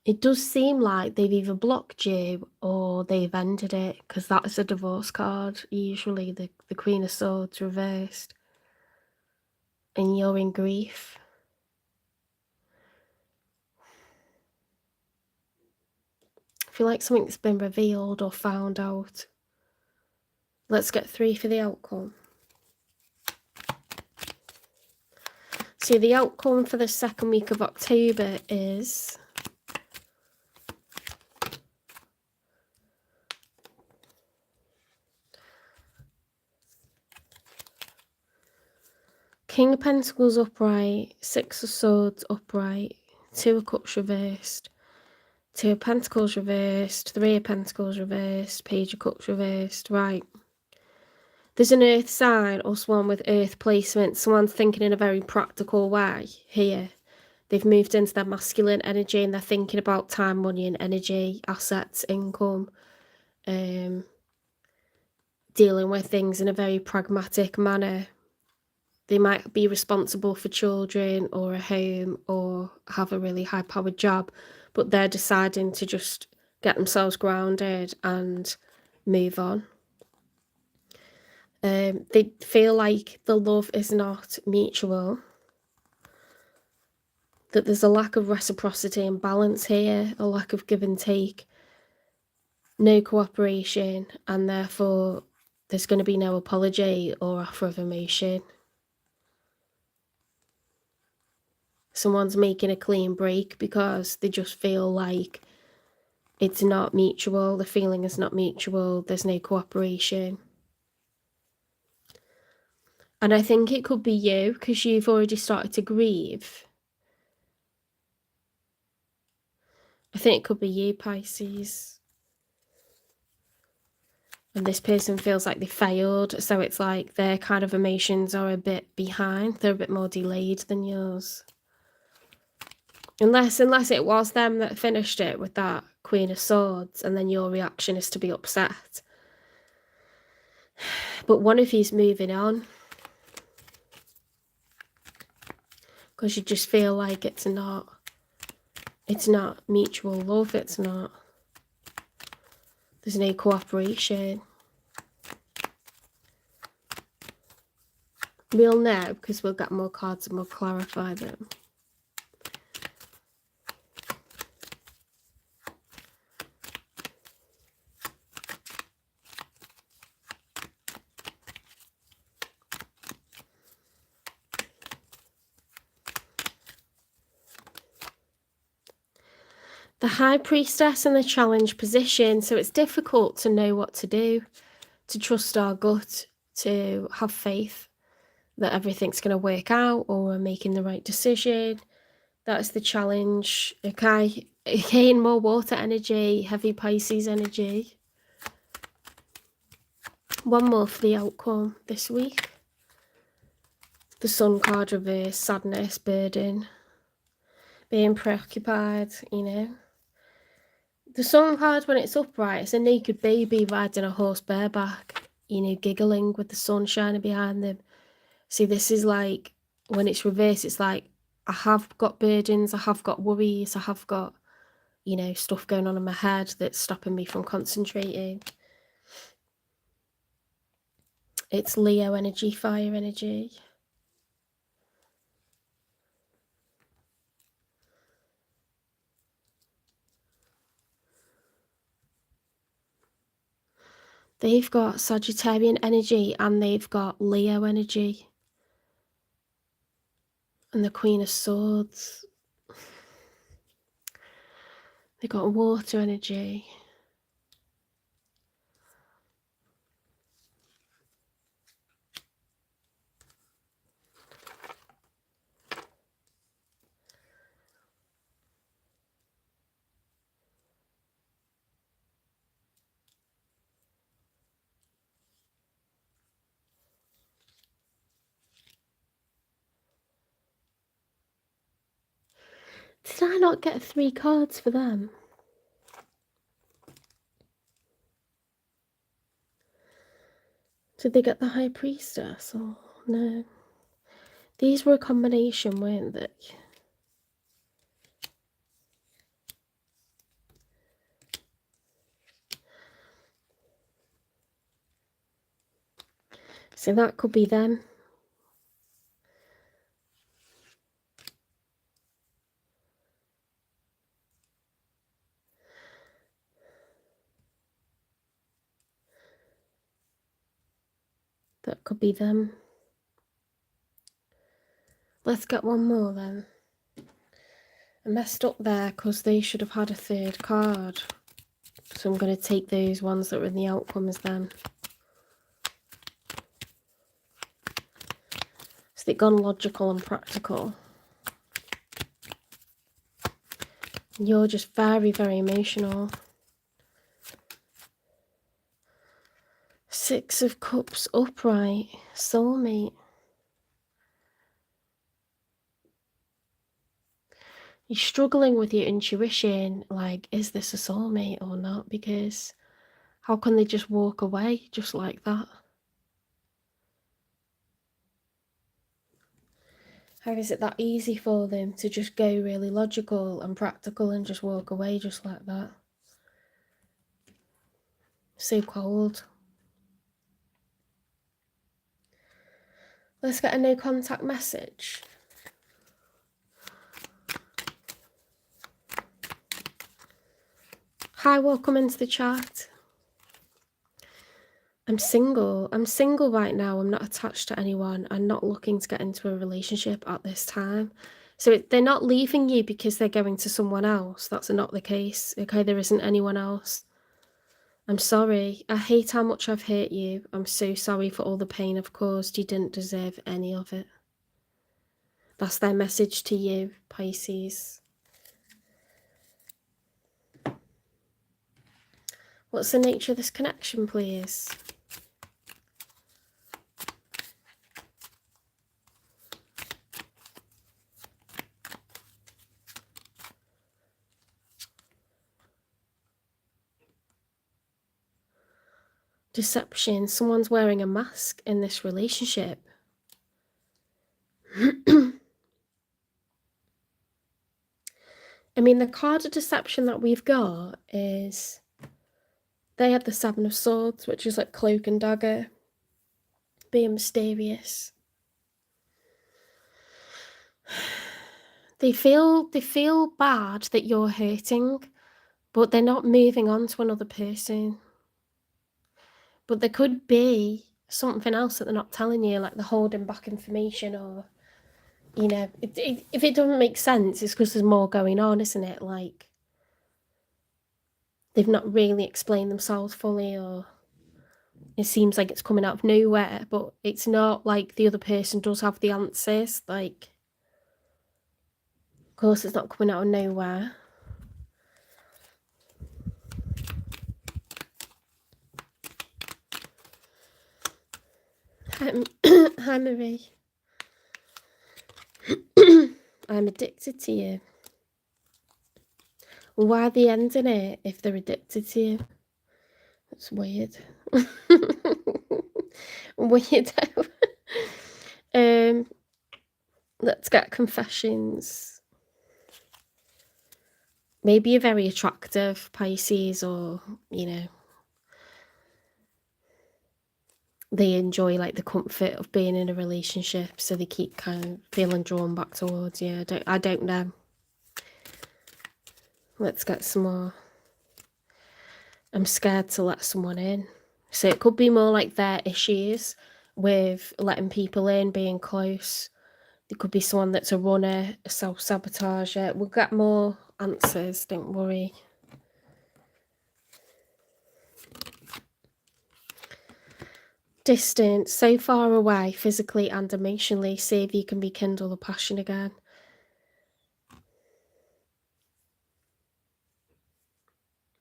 it does seem like they've either blocked you or they've ended it, because that is a divorce card, usually the Queen of Swords reversed. And you're in grief. I feel like something's been revealed or found out. Let's get 3 for the outcome. So the outcome for the second week of October is King of Pentacles upright, 6 of Swords upright, 2 of Cups reversed, 2 of Pentacles reversed, 3 of Pentacles reversed, Page of Cups reversed. Right. There's an earth sign or someone with earth placement. Someone's thinking in a very practical way here. They've moved into their masculine energy and they're thinking about time, money and energy, assets, income, dealing with things in a very pragmatic manner. They might be responsible for children or a home or have a really high-powered job, but they're deciding to just get themselves grounded and move on. They feel like the love is not mutual, that there's a lack of reciprocity and balance here, a lack of give and take, no cooperation, and therefore there's going to be no apology or offer of emotion. Someone's making a clean break because they just feel like it's not mutual, the feeling is not mutual, there's no cooperation. And I think it could be you, because you've already started to grieve. I think it could be you, Pisces. And this person feels like they failed, so it's like their kind of emotions are a bit behind, they're a bit more delayed than yours. Unless it was them that finished it with that Queen of Swords, and then your reaction is to be upset. But one of you's moving on. Because you just feel like it's not mutual love, there's no cooperation. We'll know, because we'll get more cards and we'll clarify them. The High Priestess in the challenge position, so it's difficult to know what to do, to trust our gut, to have faith that everything's going to work out or we're making the right decision. That's the challenge. Okay, again, more water energy, heavy Pisces energy. One more for the outcome this week. The Sun card reverse, sadness, burden, being preoccupied, you know. The Sun card, when it's upright, it's a naked baby riding a horse bareback, you know, giggling with the sun shining behind them. See, this is like, when it's reversed, it's like, I have got burdens, I have got worries, I have got, you know, stuff going on in my head that's stopping me from concentrating. It's Leo energy, fire energy. They've got Sagittarian energy and they've got Leo energy. And the Queen of Swords. They've got water energy. Did I not get 3 cards for them? Did they get the High Priestess or no? These were a combination, weren't they? So that could be them. That could be them. Let's get one more then. I messed up there because they should have had a 3rd card. So I'm going to take those ones that were in the outcome as them. So they've gone logical and practical. You're just very, very emotional. 6 of Cups upright. Soulmate. You're struggling with your intuition, like, is this a soulmate or not? Because how can they just walk away just like that? How is it that easy for them to just go really logical and practical and just walk away just like that? So cold. Let's get a no contact message. Hi, welcome into the chat. I'm single. I'm single right now. I'm not attached to anyone. I'm not looking to get into a relationship at this time. So they're not leaving you because they're going to someone else. That's not the case. Okay, there isn't anyone else. I'm sorry. I hate how much I've hurt you. I'm so sorry for all the pain I've caused. You didn't deserve any of it. That's their message to you, Pisces. What's the nature of this connection, please? Deception. Someone's wearing a mask in this relationship. I mean, the card of deception that we've got is, they had the 7 of Swords, which is like cloak and dagger, being mysterious. They feel bad that you're hurting, but they're not moving on to another person. But there could be something else that they're not telling you, like they're holding back information, or, you know, if it doesn't make sense, it's because there's more going on, isn't it? Like, they've not really explained themselves fully, or it seems like it's coming out of nowhere, but it's not like the other person does have the answers. Like, of course, it's not coming out of nowhere. Hi, Marie. I'm addicted to you. Why are they ending it if they're addicted to you? That's weird. Weirdo. Let's get confessions. Maybe you're very attractive, Pisces, or, you know, they enjoy like the comfort of being in a relationship, so they keep kind of feeling drawn back towards you. I don't know. Let's get some more. I'm scared to let someone in. So it could be more like their issues with letting people in, being close. There could be someone that's a runner, a self-sabotager. We'll get more answers, don't worry. Distant, so far away, physically and emotionally. See if you can rekindle the passion again.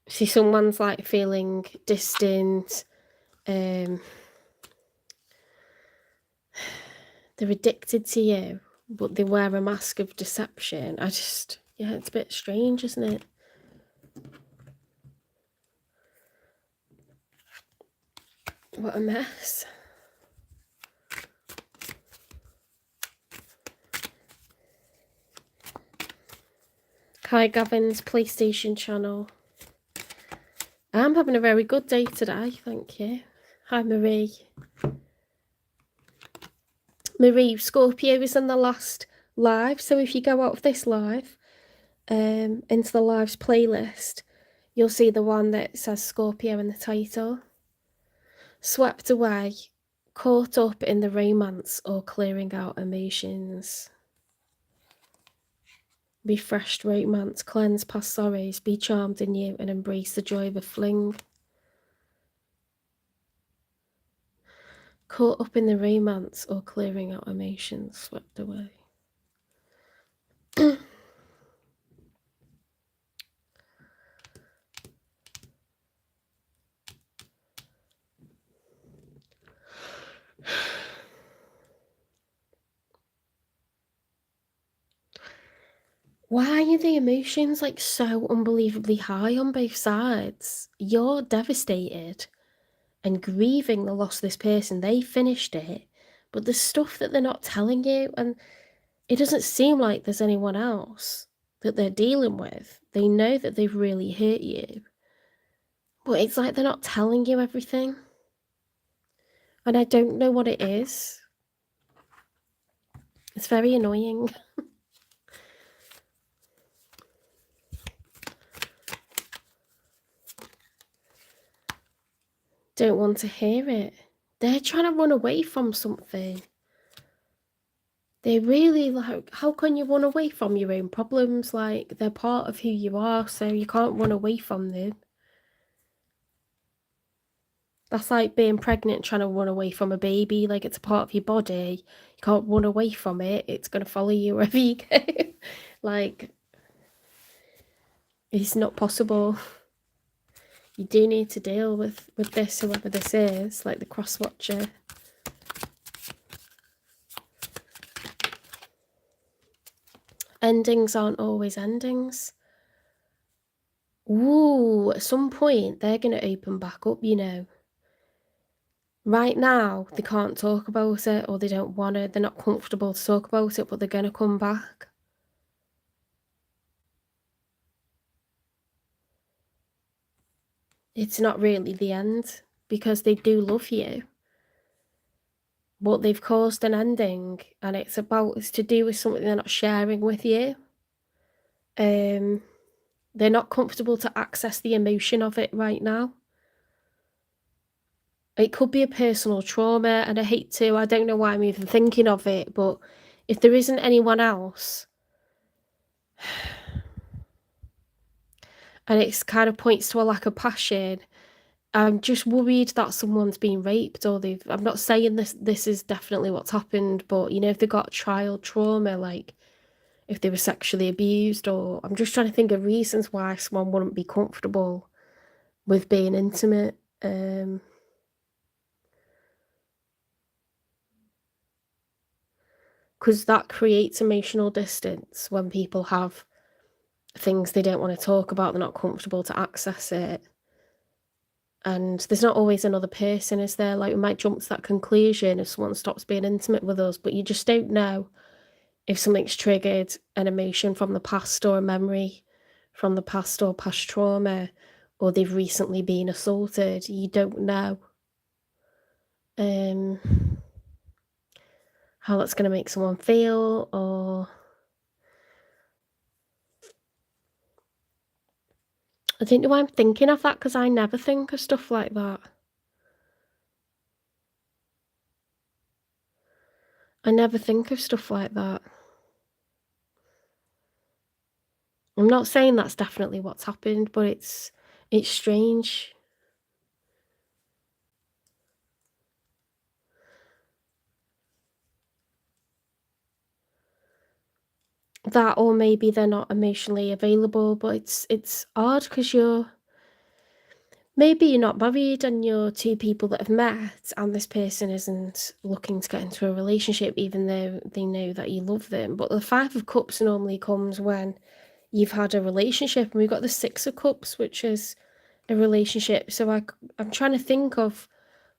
See, someone's like feeling distant. They're addicted to you, but they wear a mask of deception. Yeah, it's a bit strange, isn't it? What a mess. Hi, Gavin's PlayStation channel. I'm having a very good day today, thank you. Hi, Marie. Marie, Scorpio is in the last live, so if you go out of this live, into the lives playlist, you'll see the one that says Scorpio in the title. Swept away, caught up in the romance or clearing out emotions. Refreshed romance, cleanse past sorrows, be charmed anew and embrace the joy of a fling. Caught up in the romance or clearing out emotions, swept away. Why are the emotions like so unbelievably high on both sides? You're devastated and grieving the loss of this person. They finished it, but the stuff that they're not telling you, and it doesn't seem like there's anyone else that they're dealing with. They know that they've really hurt you, but it's like they're not telling you everything. And I don't know what it is. It's very annoying. Don't want to hear it. They're trying to run away from something. They really, like, how can you run away from your own problems? Like, they're part of who you are, so you can't run away from them. That's like being pregnant and trying to run away from a baby. Like, it's a part of your body. You can't run away from it. It's going to follow you wherever you go. Like, it's not possible. You do need to deal with this, whoever this is, like the cross watcher. Endings aren't always endings. Ooh, at some point, they're going to open back up, you know. Right now, they can't talk about it, or they don't want to. They're not comfortable to talk about it, but they're going to come back. It's not really the end, because they do love you. But they've caused an ending, and it's to do with something they're not sharing with you. They're not comfortable to access the emotion of it right now. It could be a personal trauma, and I don't know why I'm even thinking of it, but if there isn't anyone else, and it kind of points to a lack of passion, I'm just worried that someone's been raped, or I'm not saying this is definitely what's happened, but you know, if they got child trauma, like if they were sexually abused, or I'm just trying to think of reasons why someone wouldn't be comfortable with being intimate. Because that creates emotional distance when people have things they don't want to talk about, they're not comfortable to access it. And there's not always another person, is there? Like, we might jump to that conclusion if someone stops being intimate with us, but you just don't know if something's triggered an emotion from the past, or a memory from the past, or past trauma, or they've recently been assaulted. You don't know how that's going to make someone feel, or I don't know why I'm thinking of that, because I never think of stuff like that. I never think of stuff like that. I'm not saying that's definitely what's happened, but it's strange. That, or maybe they're not emotionally available, but it's odd because maybe you're not married and you're two people that have met, and this person isn't looking to get into a relationship even though they know that you love them. But the Five of Cups normally comes when you've had a relationship, and we've got the Six of Cups, which is a relationship. So I'm trying to think of,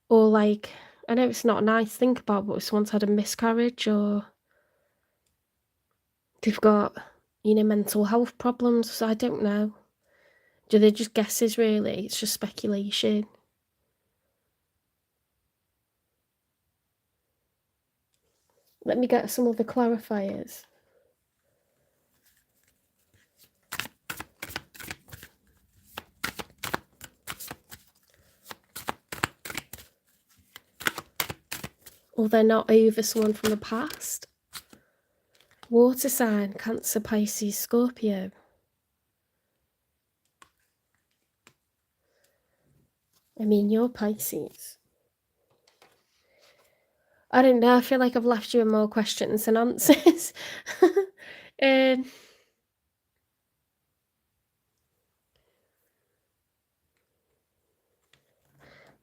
or like, I know it's not nice to think about, but if someone's had a miscarriage, or they've got, mental health problems. So I don't know. They're just guesses, really. It's just speculation. Let me get some other clarifiers. Or they're not over someone from the past. Water sign, Cancer, Pisces, Scorpio. I mean, you're Pisces. I don't know, I feel like I've left you with more questions than answers.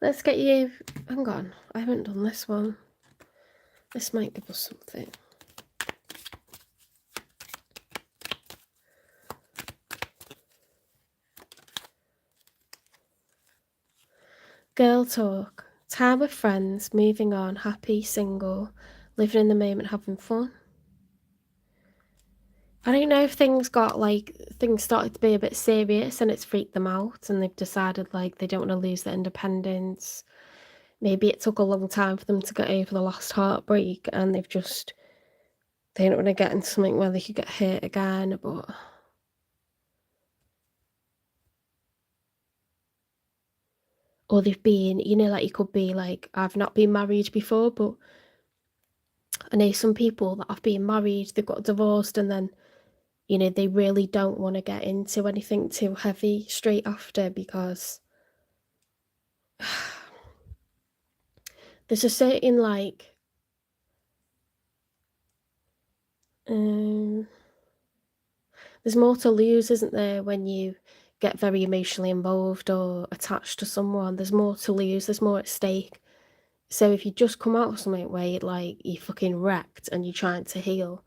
Let's get you... Hang on, I haven't done this one. This might give us something. Girl talk. Time with friends, moving on, happy, single, living in the moment, having fun. I don't know if things started to be a bit serious and it's freaked them out and they've decided like they don't want to lose their independence. Maybe it took a long time for them to get over the last heartbreak and they don't want to get into something where they could get hurt again, but... Or they've been, like you could be like, I've not been married before, but I know some people that have been married, they've got divorced and then, they really don't want to get into anything too heavy straight after because there's a certain like, there's more to lose, isn't there, when you get very emotionally involved or attached to someone. There's more to lose, there's more at stake. So if you just come out of something where you're fucking wrecked and you're trying to heal,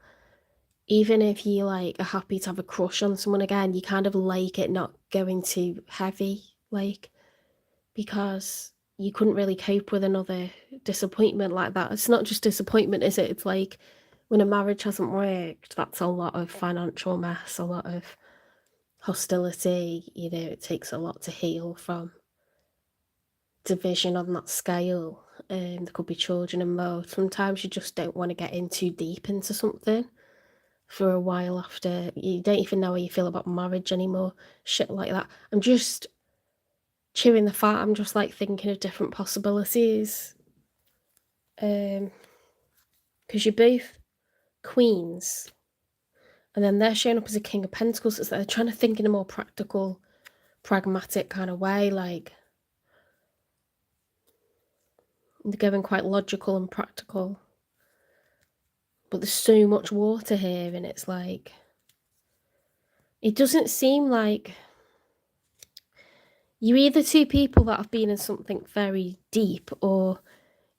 even if you like are happy to have a crush on someone again, you kind of like it not going too heavy, like, because you couldn't really cope with another disappointment like that. It's not just disappointment, is it? It's like when a marriage hasn't worked, that's a lot of financial mess, a lot of hostility, it takes a lot to heal from division on that scale. There could be children involved. Sometimes you just don't want to get in too deep into something for a while after. You don't even know how you feel about marriage anymore, shit like that. I'm just chewing the fat. I'm just like thinking of different possibilities. Because you're both queens, and then they're showing up as a King of Pentacles. So they're trying to think in a more practical, pragmatic kind of way, like they're going quite logical and practical. But there's so much water here, and it's like, it doesn't seem like you're either two people that have been in something very deep, or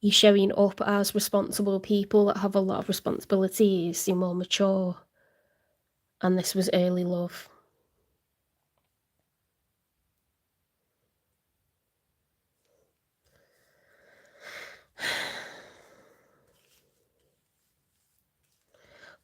you're showing up as responsible people that have a lot of responsibilities, you're more mature, and this was early love.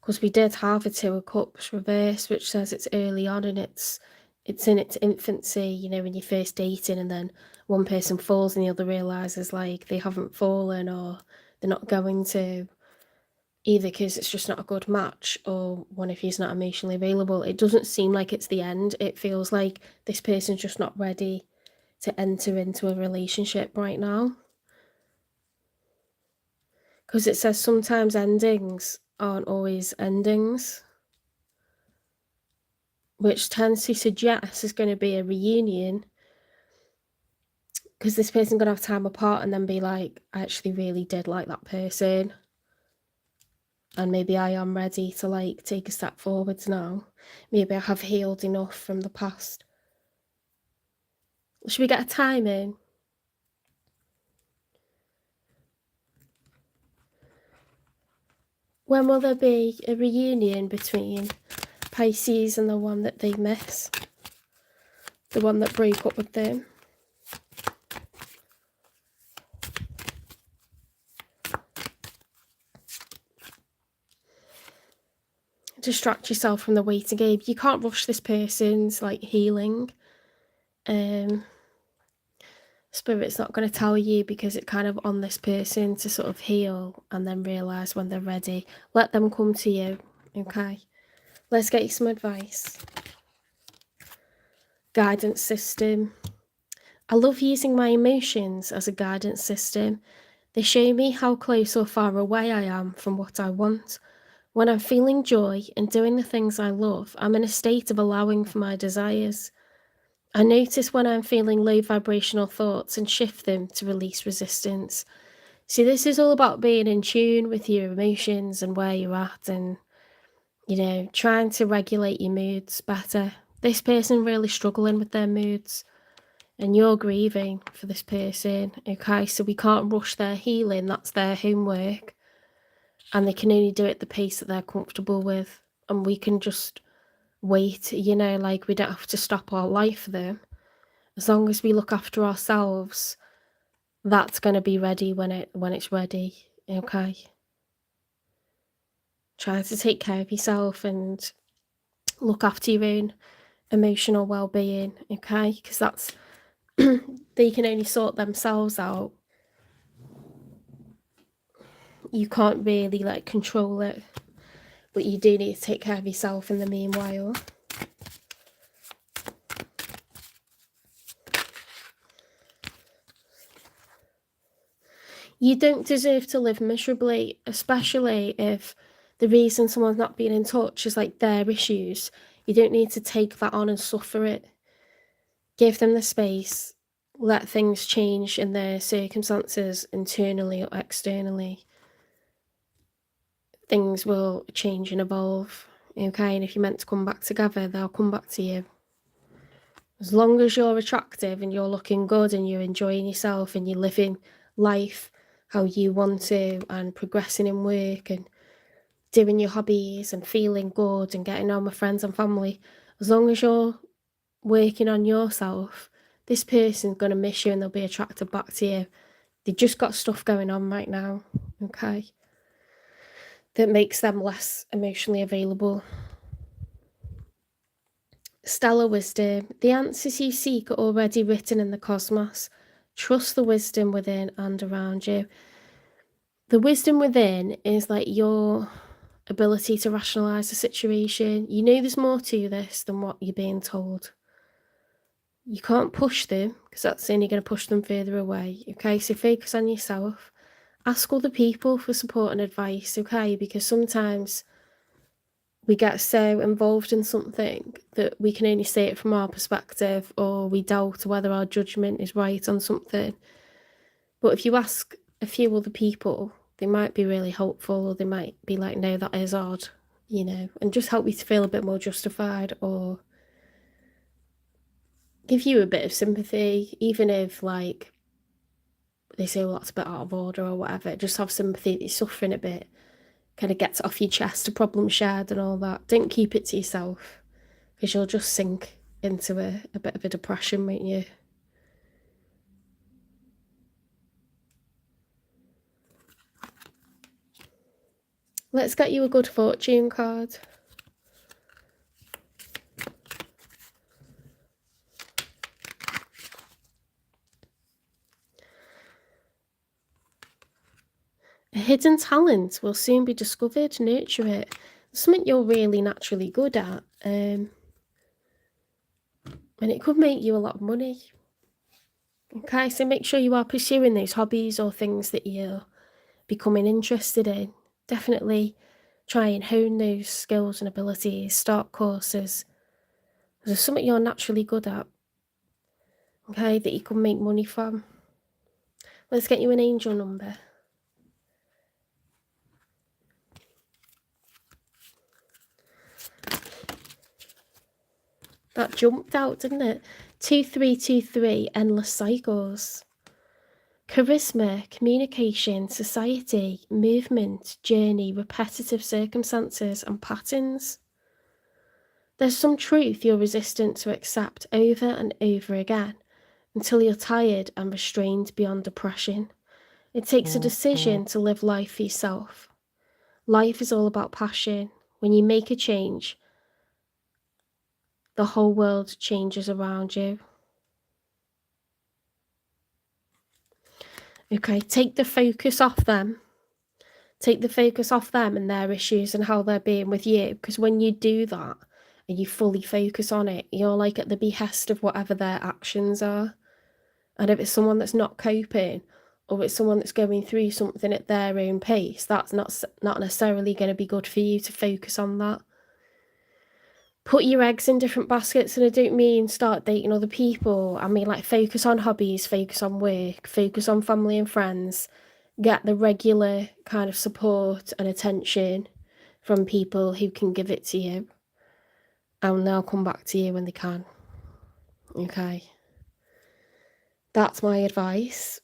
Because we did have a Two of Cups reverse, which says it's early on and it's in its infancy, when you're first dating, and then one person falls and the other realises like they haven't fallen or they're not going to, either because it's just not a good match or one of you's not emotionally available. It doesn't seem like it's the end. It feels like this person's just not ready to enter into a relationship right now. Because it says sometimes endings aren't always endings, which tends to suggest there's going to be a reunion, because this person's going to have time apart and then be like, I actually really did like that person, and maybe I am ready to like take a step forwards now. Maybe I have healed enough from the past. Should we get a time in? When will there be a reunion between Pisces and the one that they miss? The one that broke up with them? Distract yourself from the waiting game. You can't rush this person's like healing. Spirit's not going to tell you, because it's kind of on this person to sort of heal and then realise when they're ready. Let them come to you, okay? Let's get you some advice. Guidance system. I love using my emotions as a guidance system. They show me how close or far away I am from what I want. When I'm feeling joy and doing the things I love, I'm in a state of allowing for my desires. I notice when I'm feeling low vibrational thoughts and shift them to release resistance. See, this is all about being in tune with your emotions and where you're at, and, you know, trying to regulate your moods better. This person really struggling with their moods, and you're grieving for this person, okay? So we can't rush their healing. That's their homework. And they can only do it at the pace that they're comfortable with. And we can just wait, you know, like we don't have to stop our life for them. As long as we look after ourselves, that's going to be ready when it's ready, okay? Try to take care of yourself and look after your own emotional well-being, okay? Because that's they can only sort themselves out. You can't really like control it, but you do need to take care of yourself in the meanwhile. You don't deserve to live miserably, especially if the reason someone's not being in touch is like their issues. You don't need to take that on and suffer it. Give them the space. Let things change in their circumstances, internally or externally. Things will change and evolve, okay? And if you're meant to come back together, they'll come back to you. As long as you're attractive and you're looking good and you're enjoying yourself and you're living life how you want to, and progressing in work and doing your hobbies and feeling good and getting on with friends and family, as long as you're working on yourself, this person's going to miss you and they'll be attracted back to you. They've just got stuff going on right now, okay, that makes them less emotionally available. Stellar wisdom. The answers you seek are already written in the cosmos. Trust the wisdom within and around you. The wisdom within is like your ability to rationalize the situation. You know there's more to this than what you're being told. You can't push them, because that's only going to push them further away, okay? So focus on yourself. Ask other people for support and advice, okay? Because sometimes we get so involved in something that we can only see it from our perspective, or we doubt whether our judgment is right on something. But if you ask a few other people, they might be really helpful, or they might be like, no, that is odd, you know, and just help you to feel a bit more justified, or give you a bit of sympathy, even if like they say, well, that's a bit out of order or whatever. Just have sympathy that you're suffering a bit. Kind of gets off your chest, a problem shared and all that. Don't keep it to yourself, because you'll just sink into a bit of a depression, won't you? Let's get you a good fortune card. A hidden talent will soon be discovered. Nurture it. Something you're really naturally good at. And it could make you a lot of money. Okay, so make sure you are pursuing those hobbies or things that you're becoming interested in. Definitely try and hone those skills and abilities, start courses. There's something you're naturally good at, okay, that you can make money from. Let's get you an angel number. That jumped out, didn't it? 2323, endless cycles. Charisma, communication, society, movement, journey, repetitive circumstances and patterns. There's some truth you're resistant to accept over and over again until you're tired and restrained beyond oppression. It takes a decision to live life for yourself. Life is all about passion. When you make a change, the whole world changes around you. Okay, take the focus off them. Take the focus off them and their issues and how they're being with you. Because when you do that and you fully focus on it, you're like at the behest of whatever their actions are. And if it's someone that's not coping, or it's someone that's going through something at their own pace, that's not necessarily going to be good for you to focus on that. Put your eggs in different baskets, and I don't mean start dating other people. I mean, like, focus on hobbies, focus on work, focus on family and friends. Get the regular kind of support and attention from people who can give it to you, and they'll come back to you when they can. Okay, that's my advice.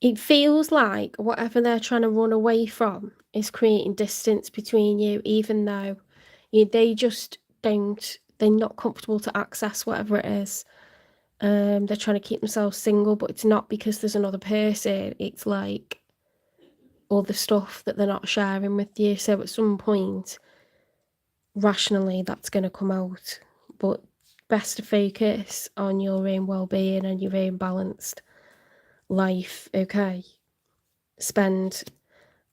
It feels like whatever they're trying to run away from is creating distance between you, even though they just don't, they're not comfortable to access whatever it is. They're trying to keep themselves single, but it's not because there's another person. It's like all the stuff that they're not sharing with you. So at some point, rationally, that's going to come out. But best to focus on your own well-being and your own balanced life, okay? Spend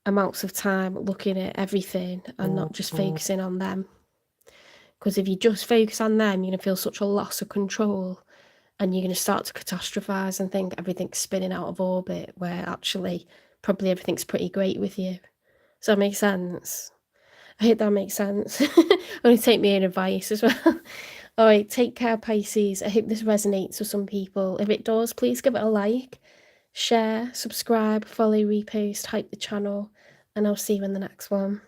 amounts of time looking at everything and not just focusing on them. Because if you just focus on them, you're going to feel such a loss of control, and you're going to start to catastrophize and think everything's spinning out of orbit, where actually probably everything's pretty great with you. Does that make sense? I hope that makes sense. Only take me in advice as well. All right, take care, Pisces. I hope this resonates with some people. If it does, please give it a like, share, subscribe, follow, repost, hype the channel, and I'll see you in the next one.